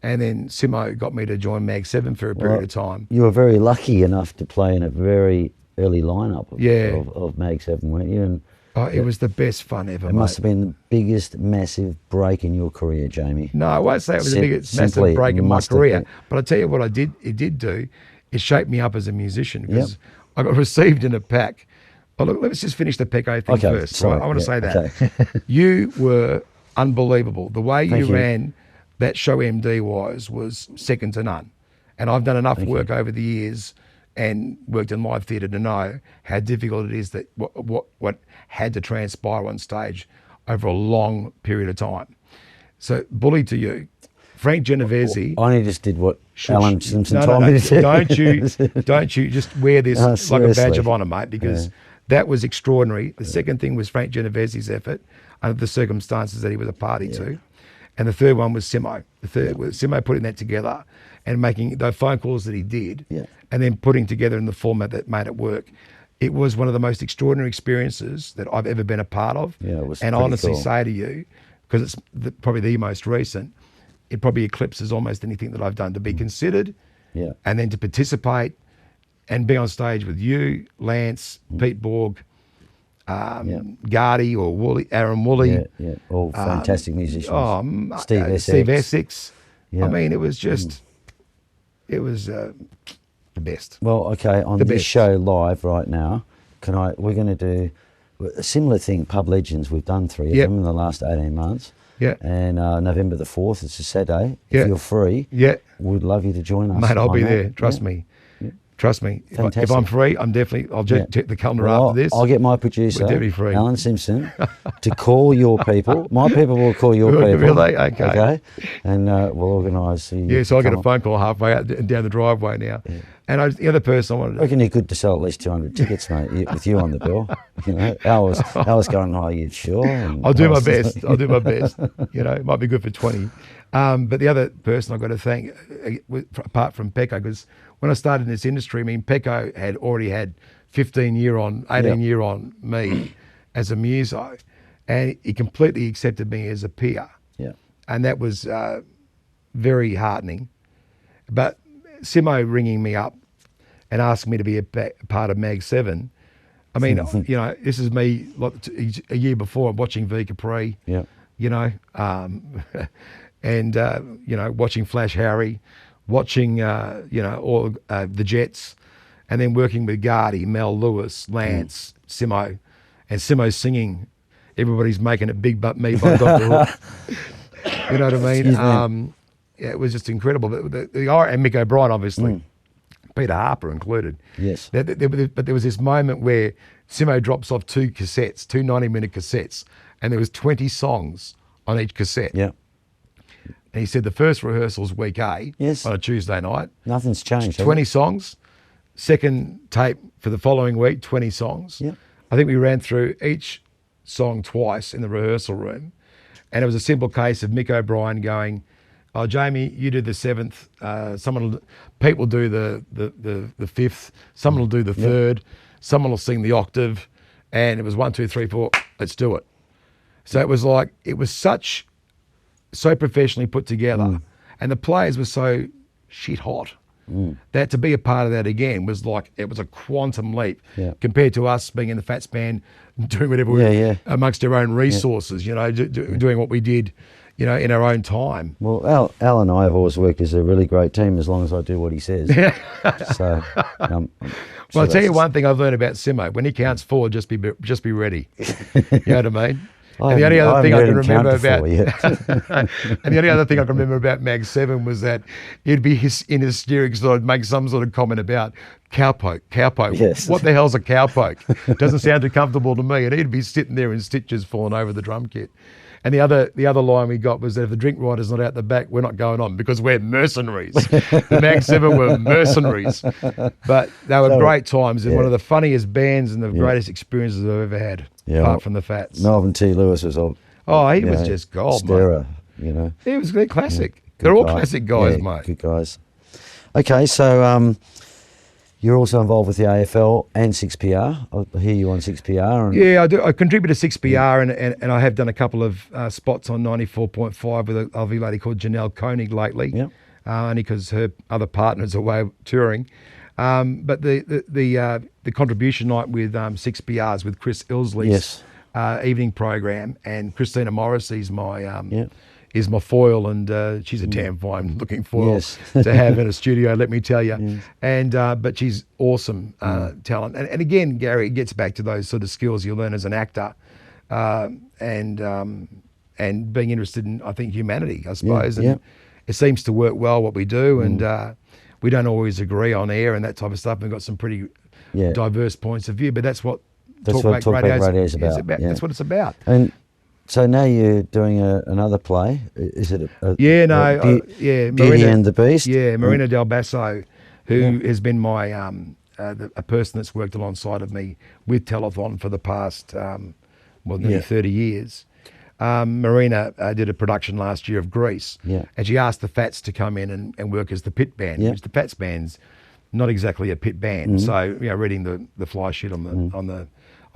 And then Sumo got me to join Mag 7 for a period of time. You were very lucky enough to play in a very early lineup of Mag 7, weren't you? And it was the best fun ever. It must have been the biggest massive break in your career, Jamie. No, I won't say it was the biggest massive break in my career, but I'll tell you what it did do, it shaped me up as a musician, because I got received in a pack. Oh, look, let's just finish the Pecco thing first. Sorry, right? I want to say that. You were unbelievable. The way you ran that show MD-wise was second to none. And I've done enough work over the years and worked in live theatre to know how difficult it is, that what had to transpire on stage over a long period of time. So, bully to you, Frank Genovese. I only just did what Alan Simpson told me to do. Don't you just wear this like a badge of honour, mate, because that was extraordinary. The second thing was Frank Genovese's effort under the circumstances that he was a party to. And the third one was Sumo. The third was Sumo putting that together and making the phone calls that he did, and then putting together in the format that made it work. It was one of the most extraordinary experiences that I've ever been a part of. Yeah, it was. And I honestly say to you, because it's probably the most recent, it probably eclipses almost anything that I've done, to be considered, and then to participate and be on stage with you, Lance, Pete Borg, Gardy or Wooly, Aaron Woolley. All fantastic musicians. Steve Essex. I mean, it was just, it was the best. Well, okay, on this show live right now, we're going to do a similar thing, Pub Legends. We've done 3 of them in the last 18 months. And November the 4th, it's a Saturday. If you're free, we'd love you to join us. Mate, I'll be there, trust me. Trust me, if I'm free, I'll check the calendar after this. I'll get my producer, Alan Simpson, to call your people. My people will call your people. Really? Okay. And we'll organise. So I get a phone call halfway out down the driveway now. And the other person I wanted to... I reckon you're good to sell at least 200 tickets, mate, with you on the bill. You know, I was going, oh, you sure? And I'll do my best. I'll do my best. You know, it might be good for 20. But the other person I've got to thank, apart from Pecco, because when I started in this industry, I mean, Pecco had already had 18 year on me as a muso, and he completely accepted me as a peer. And that was very heartening. But Sumo ringing me up and asking me to be a part of Mag 7, I mean, you know, this is me like a year before watching V Capri, you know, and, you know, watching Flash Harry, watching, all the Jets, and then working with Gardy, Mel Lewis, Lance, Sumo, and Sumo singing "Everybody's Making It Big But Me" by Dr. Hook. You know what I mean? Yeah, it was just incredible. But and Mick O'Brien, obviously, Peter Harper included. Yes. But there was this moment where Sumo drops off two 90-minute cassettes, and there was 20 songs on each cassette. Yeah. And he said the first rehearsal's week A on a Tuesday night. Nothing's changed. 20 songs. Second tape for the following week, 20 songs. Yeah. I think we ran through each song twice in the rehearsal room. And it was a simple case of Mick O'Brien going, "Oh, Jamie, you do the seventh. Pete will do the fifth. Someone will do the third. Someone will sing the octave." And it was 1, 2, 3, 4. Let's do it. So it was like, it was so professionally put together, and the players were so shit hot that to be a part of that again was like, it was a quantum leap compared to us being in the Phatts band, doing whatever we amongst our own resources, doing what we did, in our own time. Well, Al and I have always worked as a really great team as long as I do what he says. So, well, I'll tell you one thing I've learned about Simo: when he counts 4, just be ready. You know what I mean? And the only other thing I can remember about, and the only other thing I can remember about Mag 7 was that he'd be in hysterics, so I'd make some sort of comment about cowpoke. Yes. What the hell's a cowpoke? Doesn't sound too comfortable to me. And he'd be sitting there in stitches falling over the drum kit. And the other line we got was that if the drink rider's not out the back, we're not going on because we're mercenaries. The Mag 7 were mercenaries. But they were great times and one of the funniest bands and the greatest experiences I've ever had, apart from the Phatts. Melvin T. Lewis was all... he was just gold, Stera, mate. They're classic. They're all classic guys, mate. Good guys. Okay, so... you're also involved with the AFL and 6PR. I hear you on 6PR. Yeah, I do. I contribute to 6PR and I have done a couple of spots on 94.5 with a lovely lady called Janelle Koenig lately. Yeah. Only because her other partner's away touring. But the contribution night with 6PRs with Chris Ilsley's evening program, and Christina Morrissey's is my foil, and she's a damn fine looking foil to have in a studio, let me tell you. Yes. And but she's awesome talent. And again, Gary, it gets back to those sort of skills you learn as an actor, and being interested in, I think, humanity, I suppose. And it seems to work well what we do, and we don't always agree on air and that type of stuff. We've got some pretty diverse points of view, but that's what Talkback Radio is about. That's what it's about. And so now you're doing another play. Is it Beauty and the Beast? Yeah, Marina Del Basso, who has been my a person that's worked alongside of me with Telethon for the past nearly 30 years. Marina did a production last year of Grease, and she asked the Phatts to come in and work as the pit band, which the Phatts band's not exactly a pit band. So reading the fly sheet on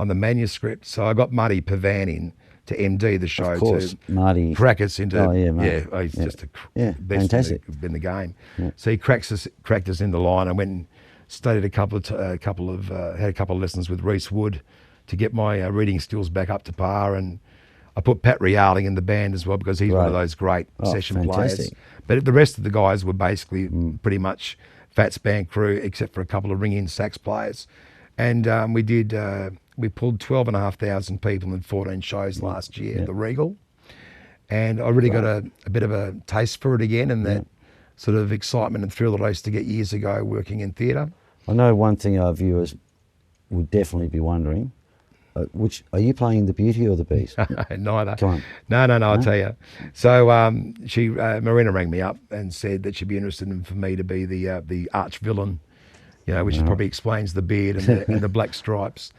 the manuscript. So I got Marty Pavan in to MD the show, to Marty crack us into he's just the best fantastic in the game. So he cracked us in the line. I went and studied had a couple of lessons with Reese Wood to get my reading skills back up to par, and I put Pat Rialdi in the band as well because he's one of those great session players. But the rest of the guys were basically pretty much Phatts band crew, except for a couple of ring-in sax players. And we pulled 12,500 people in 14 shows last year at the Regal. And I really got a bit of a taste for it again, and that sort of excitement and thrill that I used to get years ago working in theatre. I know one thing our viewers would definitely be wondering, which are you playing the Beauty or the Beast? Neither. Come on. No, I'll tell you. So Marina rang me up and said that she'd be interested in for me to be the arch villain, which probably explains the beard and the black stripes.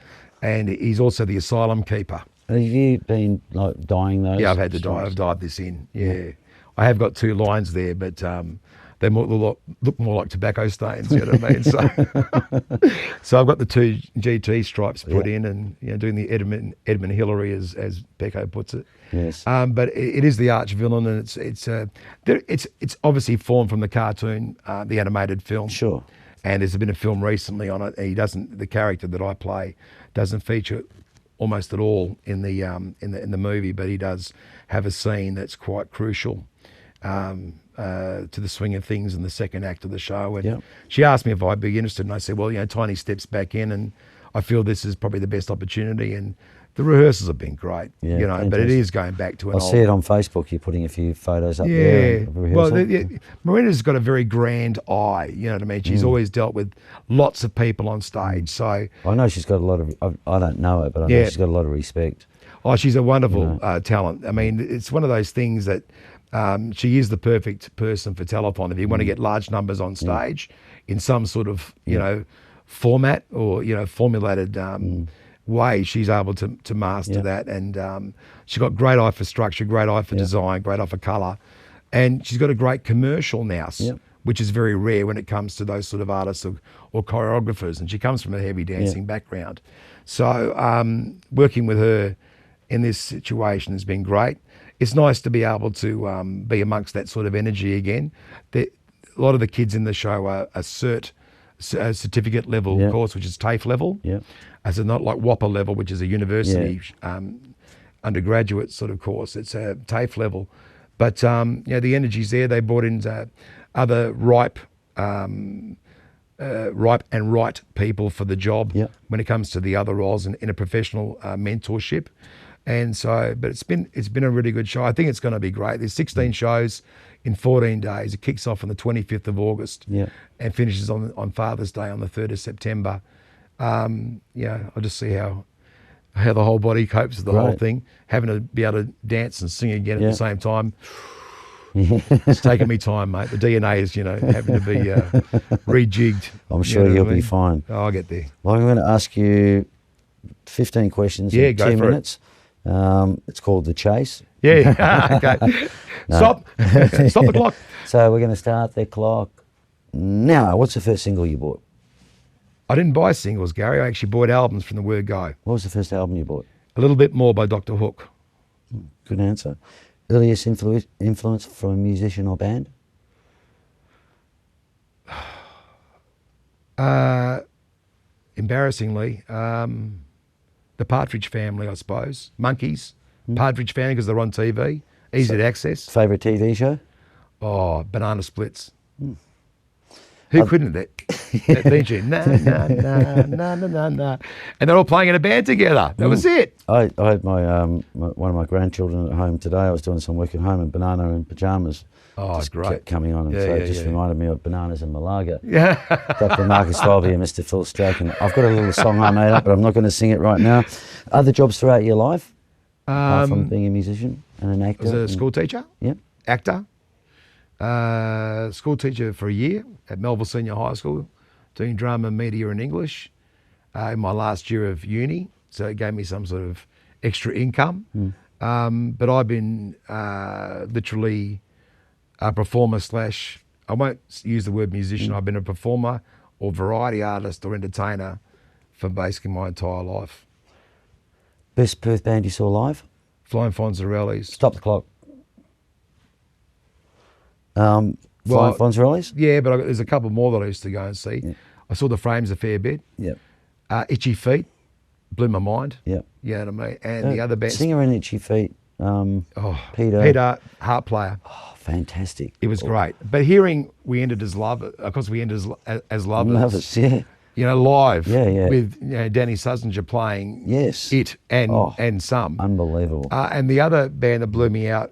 And he's also the asylum keeper. Have you been dyeing those? Yeah, I've had to dye. I've dyed this in. Yeah. I have got 2 lines there, but they look more like tobacco stains. You know what I mean? So I've got the 2 GT stripes put in, and doing the Edmund Hillary as Pecco puts it. Yes. But it is the arch villain, and it's obviously formed from the cartoon, the animated film. Sure. And there's been a film recently on it. The character that I play doesn't feature almost at all in the movie, but he does have a scene that's quite crucial. to the swing of things in the second act of the show. And she asked me if I'd be interested, and I said, well, you know, tiny steps back in, and I feel this is probably the best opportunity. And the rehearsals have been great, you know, fantastic. But it is going back to an I see it on Facebook. You're putting a few photos up there. Well, Marina's got a very grand eye, you know what I mean? She's always dealt with lots of people on stage. So I know she's got a lot of, I don't know her, but I know she's got a lot of respect. Oh, she's a wonderful talent. I mean, it's one of those things that she is the perfect person for Telethon. If you want to get large numbers on stage in some sort of, you know, format or, you know, formulated way, she's able to master that. And she's got great eye for structure, great eye for design, great eye for colour. And she's got a great commercial nous, which is very rare when it comes to those sort of artists or choreographers. And she comes from a heavy dancing background. So working with her in this situation has been great. It's nice to be able to be amongst that sort of energy again. A lot of the kids in the show are a certificate level course, which is TAFE level. As not like WAPA level, which is a university undergraduate sort of course. It's a TAFE level. But you know, the energy's there. They brought in other ripe and right people for the job when it comes to the other roles in a professional mentorship. And so, but it's been a really good show. I think it's going to be great. There's 16 shows in 14 days. It kicks off on the 25th of August and finishes on Father's Day on the 3rd of September. Yeah, I'll just see how the whole body copes with the whole thing. Having to be able to dance and sing again at the same time. It's taken me time, mate. The DNA is, you know, having to be rejigged. I'm sure you'll be fine. Oh, I'll get there. Well, I'm going to ask you 15 questions in 2 minutes. It's called The Chase. Yeah, okay. Stop. Stop the clock. So we're going to start the clock now. What's the first single you bought? I didn't buy singles, Gary. I actually bought albums from the word go. What was the first album you bought? A Little Bit More by Dr. Hook. Good answer. Earliest influence from a musician or band? Embarrassingly, the Partridge Family, I suppose. Monkeys, Partridge Family, because they're on TV, easy to access. Favourite TV show? Oh, Banana Splits. Who couldn't that theme tune? Na, na, na, na, na, na. And they're all playing in a band together. That was it. I had one of my grandchildren at home today. I was doing some work at home, and Banana in pyjamas. Oh, just great. Kept coming on, and so it just reminded me of Bananas and Malaga. Yeah. Dr. Marcus Welby and Mr. Phil Strake. And I've got a little song I made up, but I'm not going to sing it right now. Other jobs throughout your life, apart from being a musician and an actor? I was a school teacher. Yep. Actor. School teacher for a year at Melville Senior High School, doing drama, media and English in my last year of uni. So it gave me some sort of extra income. But I've been literally a performer / I won't use the word musician. I've been a performer or variety artist or entertainer for basically my entire life. Best Perth band you saw live? Flying Fonzarellis. Stop the clock. Flying Fonzarellis? Yeah, but there's a couple more that I used to go and see. Yeah. I saw the Frames a fair bit. Yep. Itchy Feet blew my mind. Yep. You know what I mean? And the other band. Singer in Itchy Feet. Peter, harp player. Oh, fantastic. It was great. But hearing we ended as lovers, because we ended as lovers. Lovers, yeah. You know, live. Yeah. With Danny Sussinger playing it and some. Unbelievable. And the other band that blew me out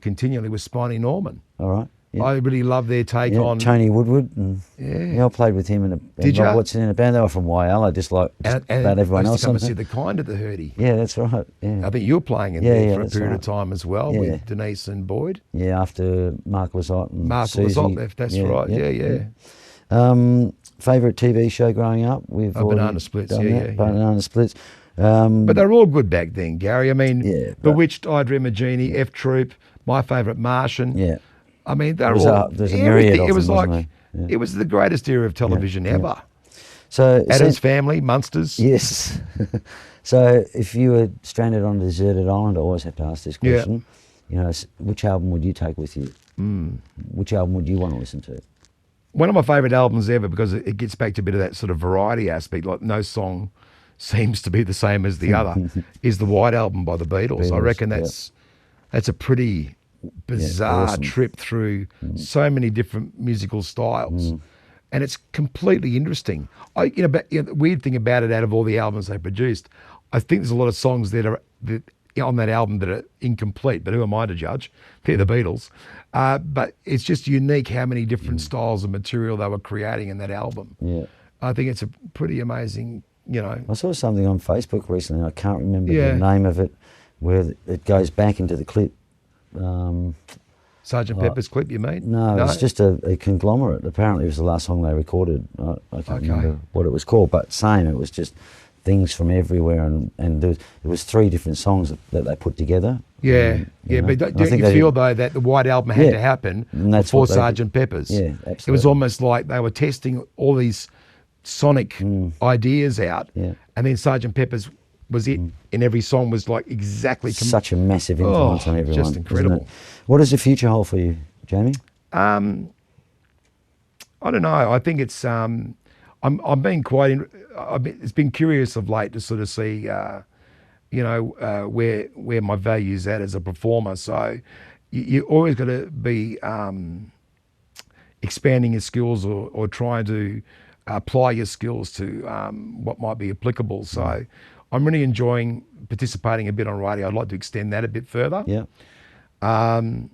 continually was Spiny Norman. All right. Yeah. I really love their take on Tony Woodward. And, I played with him in Rob Watson in a band. They were from YL. I just like about everyone else. I used to come and see The Kind at the Hurdy. Yeah, that's right. Yeah. I think you were playing in there for a period of time as well with Denise and Boyd. Yeah, after Mark Lizotte and Mark Lizotte left. That's right. Yeah. Favourite TV show growing up? We've Banana Splits. Banana Splits. But they're all good back then, Gary. I mean, Bewitched, I Dream of Jeannie, F Troop, my favourite Martian. Yeah. I mean, they're all there's a myriad of it was them, like it was the greatest era of television ever. So Addams Family, Munsters. Yes. So if you were stranded on a deserted island, I always have to ask this question. You know, which album would you take with you? Which album would you want to listen to? One of my favourite albums ever, because it gets back to a bit of that sort of variety aspect, like no song seems to be the same as the other, is the White Album by the Beatles. I reckon that's a pretty bizarre trip through so many different musical styles. And it's completely interesting. The weird thing about it, out of all the albums they produced, I think there's a lot of songs that on that album that are incomplete, but who am I to judge? They're the Beatles. But it's just unique how many different styles of material they were creating in that album. Yeah. I think it's a pretty amazing, I saw something on Facebook recently, I can't remember the name of it, where it goes back into the clip. Sgt. Pepper's clip, you mean? No, it's just a conglomerate. Apparently it was the last song they recorded. I can't remember what it was called, but same, it was just things from everywhere, and there was 3 different songs that they put together. But don't you feel, though, that the White Album had to happen before Sgt. Pepper's? Yeah, absolutely. It was almost like they were testing all these sonic ideas out, and then Sgt. Pepper's was it, and every song was like exactly... Such a massive influence on everyone. Just incredible. What does the future hold for you, Jamie? I don't know. I think it's... I'm being quite... it's been curious of late to sort of see, where my value's at as a performer. So you always got to be expanding your skills or trying to apply your skills to what might be applicable. So I'm really enjoying participating a bit on radio. I'd like to extend that a bit further. Yeah. The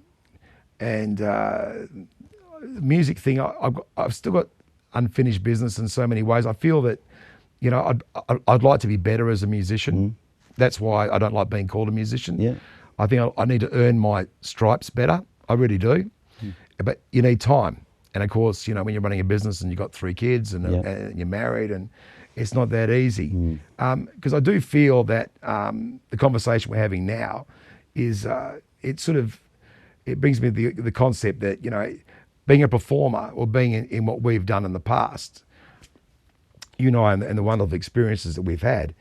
music thing, I've still got unfinished business in so many ways. I feel that, I'd like to be better as a musician. That's why I don't like being called a musician. Yeah. I think I need to earn my stripes better. I really do. But you need time. And of course, when you're running a business and you've got 3 kids and you're married, and it's not that easy. Because I do feel that the conversation we're having now is, it brings me the concept that, being a performer or being in what we've done in the past, and the wonderful experiences that we've had,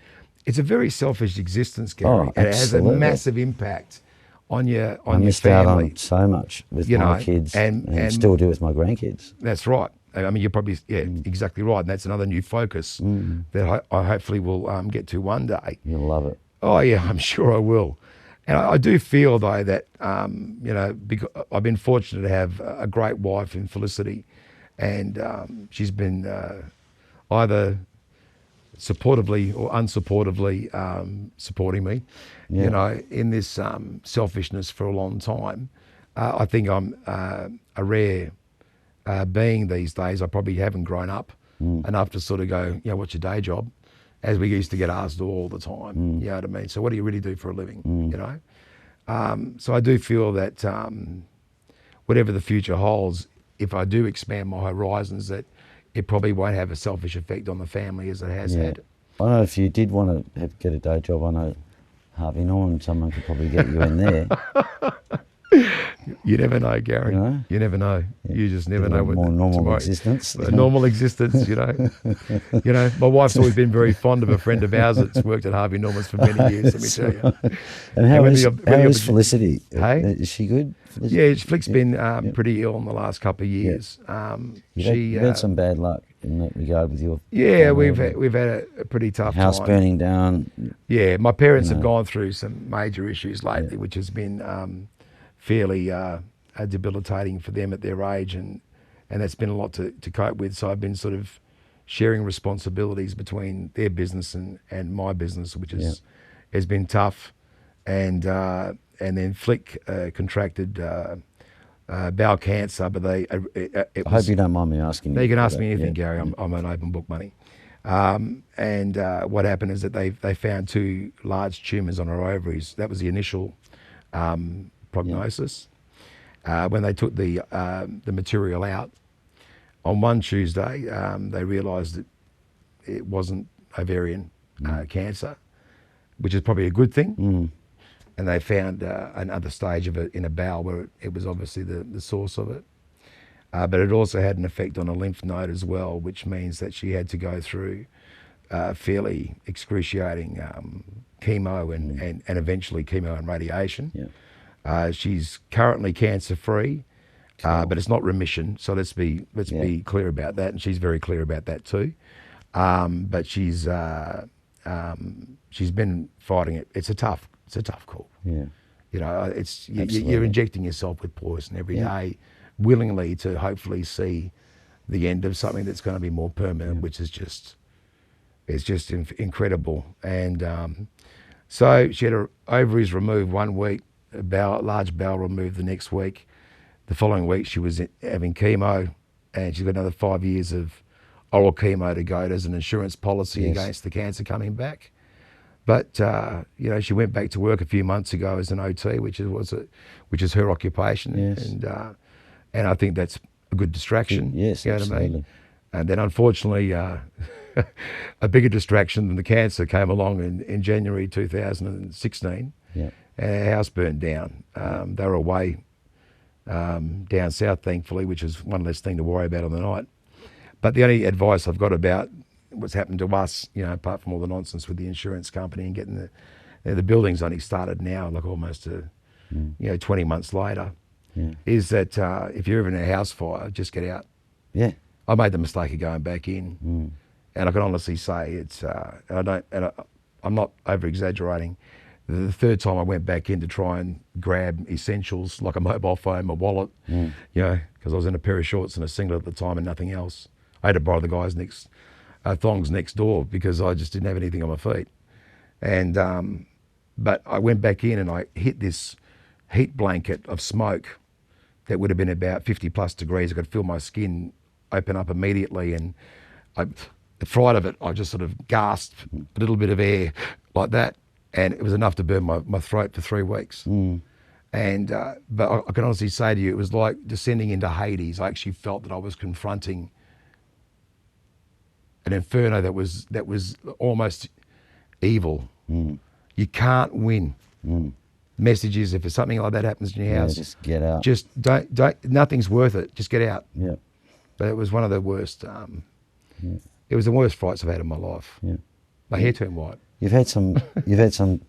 it's a very selfish existence, Gary. And it has a massive impact on your family. I missed out on so much with my kids and still do with my grandkids. That's right. I mean, you're probably, exactly right. And that's another new focus that I hopefully will get to one day. You'll love it. Oh, yeah, I'm sure I will. And I do feel, though, that, because I've been fortunate to have a great wife in Felicity, and she's been either supportively or unsupportively supporting me, in this selfishness for a long time. I think I'm a rare being these days. I probably haven't grown up enough to sort of go, what's your day job? As we used to get asked all the time, you know what I mean? So what do you really do for a living, So I do feel that whatever the future holds, if I do expand my horizons, that it probably won't have a selfish effect on the family as it has had. I know if you did want to get a day job, I know Harvey Norman, someone could probably get you in there. You never know, Gary. You never know. You just never know. More normal existence. A normal existence, My wife's always been very fond of a friend of ours that's worked at Harvey Norman's for many years, let me tell you. And how is Felicity? Hey? Is she good? Felicity? Yeah, Flick's been pretty ill in the last couple of years. You've had some bad luck in that regard with your... Yeah, we've had a pretty tough house time. Burning down. Yeah, my parents have gone through some major issues lately, which has been... fairly debilitating for them at their age, and that's been a lot to cope with. So I've been sort of sharing responsibilities between their business and my business, which has been tough. And then Flick contracted bowel cancer, but I hope you don't mind me asking. You can ask me anything, Gary. I'm an open book, money. And what happened is that they found 2 large tumours on her ovaries. That was the initial prognosis. When they took the material out on one Tuesday, they realised that it wasn't ovarian cancer, which is probably a good thing. And they found another stage of it in a bowel where it was obviously the source of it. But it also had an effect on a lymph node as well, which means that she had to go through fairly excruciating chemo and eventually chemo and radiation. She's currently cancer-free, but it's not remission. So let's be clear about that, and she's very clear about that too. But she's been fighting it. It's a tough call. You know, you're injecting yourself with poison every day, willingly, to hopefully see the end of something that's going to be more permanent, which is just, it's just incredible. And so she had her ovaries removed one week, a large bowel removed the next week. The following week she was having chemo, and she's got another 5 years of oral chemo to go. There's an insurance policy against the cancer coming back. But you know, she went back to work a few months ago as an OT, which is her occupation, and I think that's a good distraction. Yes, you know absolutely. what I mean? And then unfortunately, a bigger distraction than the cancer came along in January 2016. Yeah. And our house burned down. They were away down south, thankfully, which is one less thing to worry about on the night. But the only advice I've got about what's happened to us, you know, apart from all the nonsense with the insurance company and getting the building's only started now, like almost you know, 20 months later, is that if you're ever in a house fire, just get out. Yeah. I made the mistake of going back in, and I can honestly say it's, I'm not over exaggerating. The third time I went back in to try and grab essentials like a mobile phone, my wallet, you know, because I was in a pair of shorts and a singlet at the time and nothing else. I had to borrow the guy's thongs next door because I just didn't have anything on my feet. And but I went back in and I hit this heat blanket of smoke that would have been about 50 plus degrees. I could feel my skin open up immediately, and the fright of it, I just sort of gasped a little bit of air like that, and it was enough to burn my throat for 3 weeks. And but I can honestly say to you, it was like descending into Hades. I actually felt that I was confronting an inferno that was almost evil. You can't win. Message is, if something like that happens in your house, just get out. Just don't. Nothing's worth it. Just get out. Yeah. But it was one of the worst. It was the worst frights I've had in my life. Yeah. My hair turned white. You've had some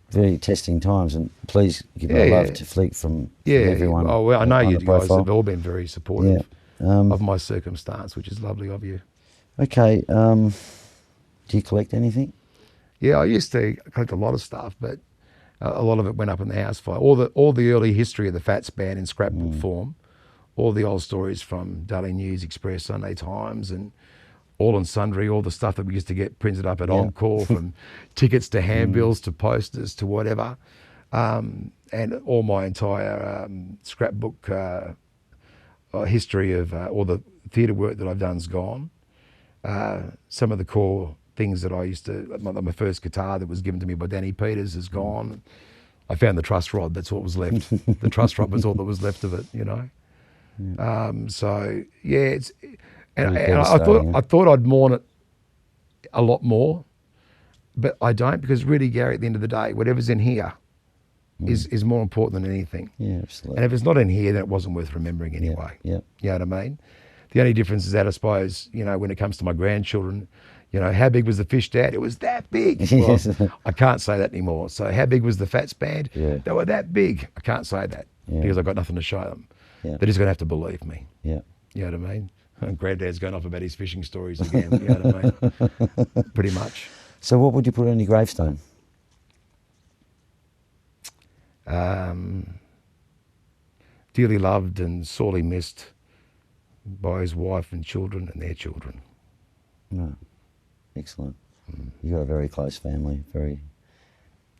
very testing times, and please give my love to Fleek from everyone. Oh well, I know you guys have all been very supportive of my circumstance, which is lovely of you. Okay. Do you collect anything? Yeah, I used to collect a lot of stuff, but a lot of it went up in the house fire. All the early history of the Phatts band in scrapbook form, all the old stories from Daily News, Express, Sunday Times, and all and sundry, all the stuff that we used to get printed up at Encore, from tickets to handbills to posters to whatever, and all my entire scrapbook history of all the theatre work that I've done's gone. Some of the core things that I used to, my first guitar that was given to me by Danny Peters is gone. I found the truss rod, that's what was left. The truss rod was all that was left of it, you know. So yeah, it's, and I thought I'd mourn it a lot more, but I don't, because really, Gary, at the end of the day, whatever's in here is more important than anything. Yeah, absolutely. And if it's not in here, then it wasn't worth remembering anyway. Yeah. You know what I mean? The only difference is that, I suppose, you know, when it comes to my grandchildren, you know, how big was the fish, Dad? It was that big. Well, I can't say that anymore. So how big was the Phatts band? Yeah. They were that big. I can't say that because I've got nothing to show them. Yeah. They're just going to have to believe me. Yeah. You know what I mean? And Granddad's going off about his fishing stories again. You know what I mean? Pretty much. So what would you put on your gravestone? Dearly loved and sorely missed by his wife and children and their children. No. Excellent. You've got a very close family. Very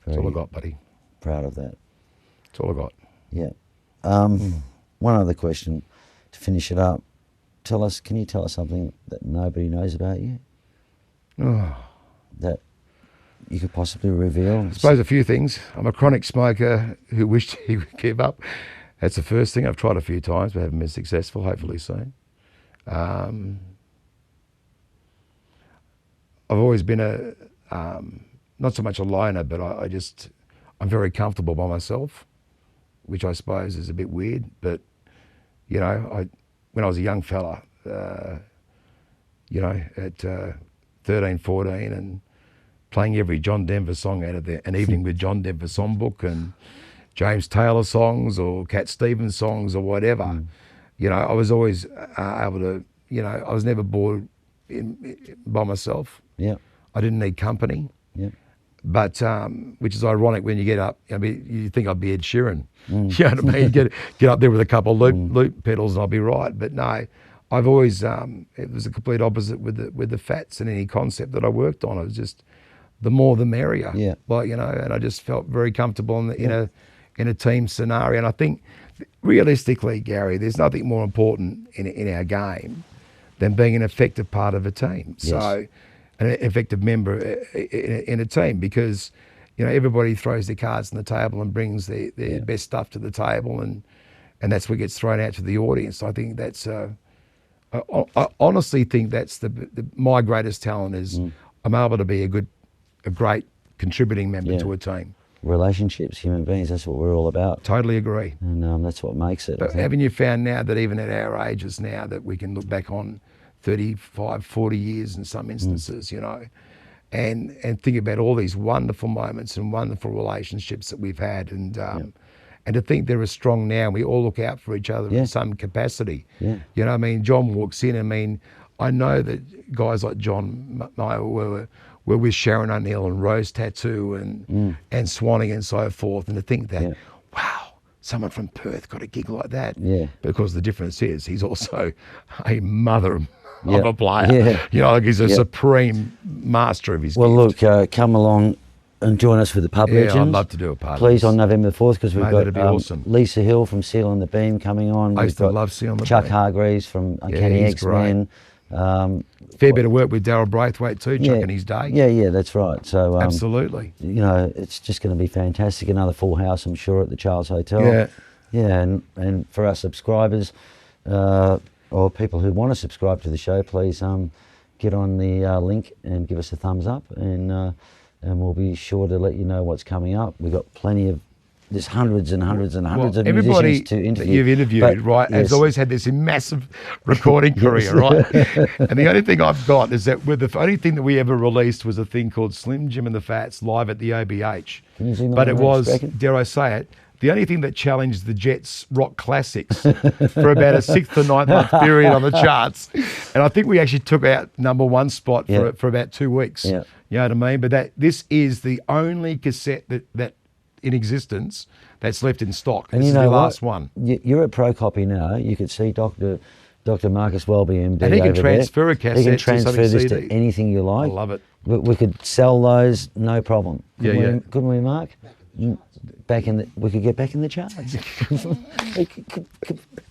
That's all I got, buddy. Proud of that. That's all I got. Yeah. One other question to finish it up. Can you tell us something that nobody knows about you? That you could possibly reveal? I suppose a few things. I'm a chronic smoker who wished he would give up. That's the first thing. I've tried a few times but haven't been successful, hopefully soon. I've always been not so much a loner, but I'm very comfortable by myself, which I suppose is a bit weird. But, you know, when I was a young fella, you know, at 13, 14, and playing every John Denver song out of An Evening with John Denver songbook, and James Taylor songs or Cat Stevens songs or whatever, you know, I was always able to, you know, I was never bored by myself. Yeah. I didn't need company. Yeah. But which is ironic when you get up. I mean, you think I'd be Ed Sheeran. You know what I mean? Get up there with a couple of loop pedals and I'll be right. But no, I've always it was a complete opposite with the Phatts and any concept that I worked on. It was just the more the merrier. Yeah. Like, you know, and I just felt very comfortable in a team scenario. And I think realistically, Gary, there's nothing more important in our game than being an effective part of a team. Yes. So an effective member in a team, because, you know, everybody throws their cards on the table and brings their best stuff to the table, and that's what gets thrown out to the audience. I think that's I honestly think that's my greatest talent is I'm able to be a great contributing member to a team. Relationships, human beings, that's what we're all about. Totally agree. And that's what makes it. But haven't you found now that even at our ages now that we can look back on 35, 40 years in some instances, you know, and think about all these wonderful moments and wonderful relationships that we've had, and to think they're as strong now, and we all look out for each other in some capacity. You know, I mean, John walks in, I mean, I know that guys like John were with Sharon O'Neill and Rose Tattoo and Swanee and so forth, and to think that, wow, someone from Perth got a gig like that. Because the difference is he's also a mother of a player. You know, like he's a supreme master of his gift. Well, look, come along and join us with the Pub Legends. I'd love to do a part Please, of on November the 4th, because we've got awesome. Lisa Hill from Seal on the Beam coming on. I used to love Seal on the Chuck Beam. Hargreaves from Uncanny X-Men. Fair bit of work with Daryl Braithwaite too, Chuck in his day. Yeah, that's right. So absolutely. You know, it's just going to be fantastic. Another full house, I'm sure, at the Charles Hotel. And for our subscribers, or people who want to subscribe to the show, please get on the link and give us a thumbs up, and we'll be sure to let you know what's coming up. We've got plenty of, there's hundreds and hundreds and hundreds of musicians to interview. That you've interviewed, right, has always had this massive recording career, right? And the only thing I've got is that the only thing that we ever released was a thing called Slim Jim and the Phatts live at the OBH. But it was, dare I say it, the only thing that challenged the Jets rock classics for about a 6 to 9 month period on the charts. And I think we actually took out #1 spot for about 2 weeks. You know what I mean? But this is the only cassette that in existence that's left in stock. And this you know is the what? last one. You're at ProCopy now. You could see Dr. Marcus Welby, MD, and he can transfer there. a cassette. He can transfer this CD. to anything you like. I love it. We could sell those, no problem. Couldn't we, Mark? We could get back in the charts.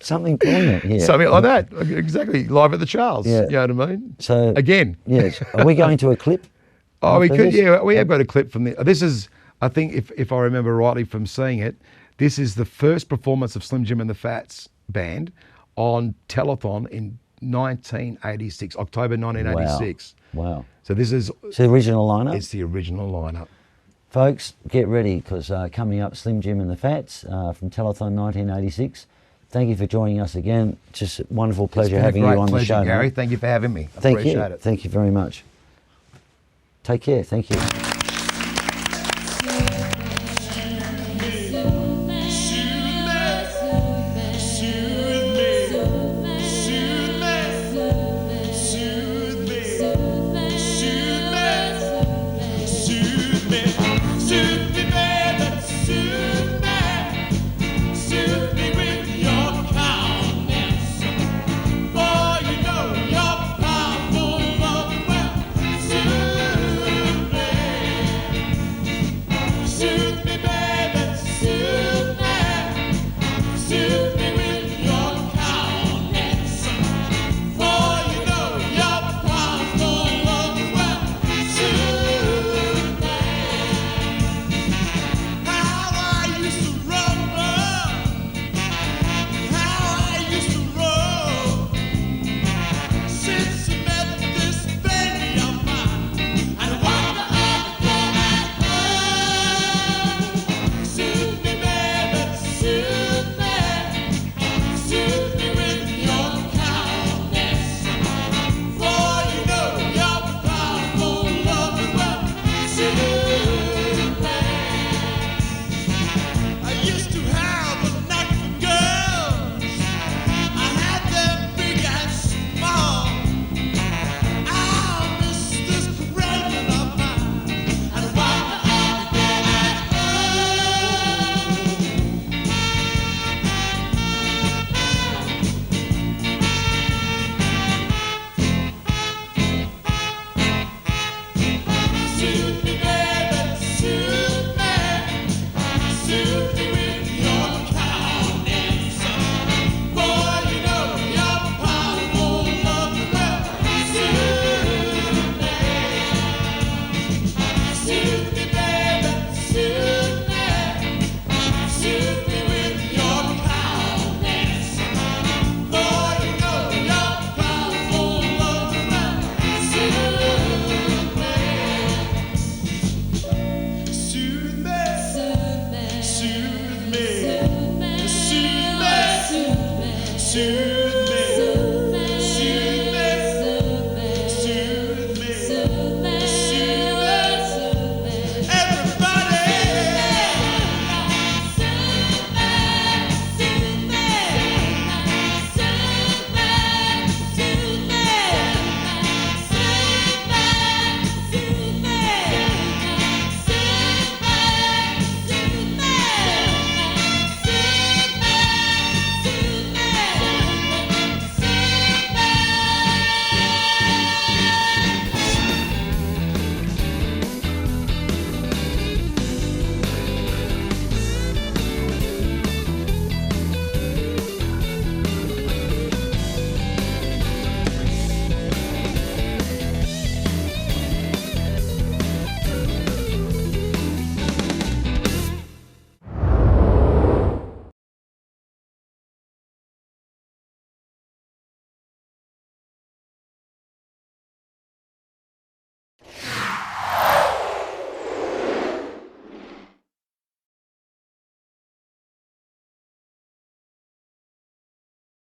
Something poignant, something like that. Exactly, live at the Charles. You know what I mean? So again, yes. Are we going to a clip? Oh, we could. Yeah, we have got a clip from the. This is, I think, if I remember rightly from seeing it, this is the first performance of Slim Jim and the Phatts band on Telethon in 1986, October 1986. Wow. So this is the original lineup? It's the original lineup. Folks, get ready, because coming up, Slim Jim and the Phatts from Telethon 1986. Thank you for joining us again. Just a wonderful pleasure having you on the show, Gary. Mate. Thank you for having me. Thank Appreciate you. it. Thank you very much. Take care. Thank you.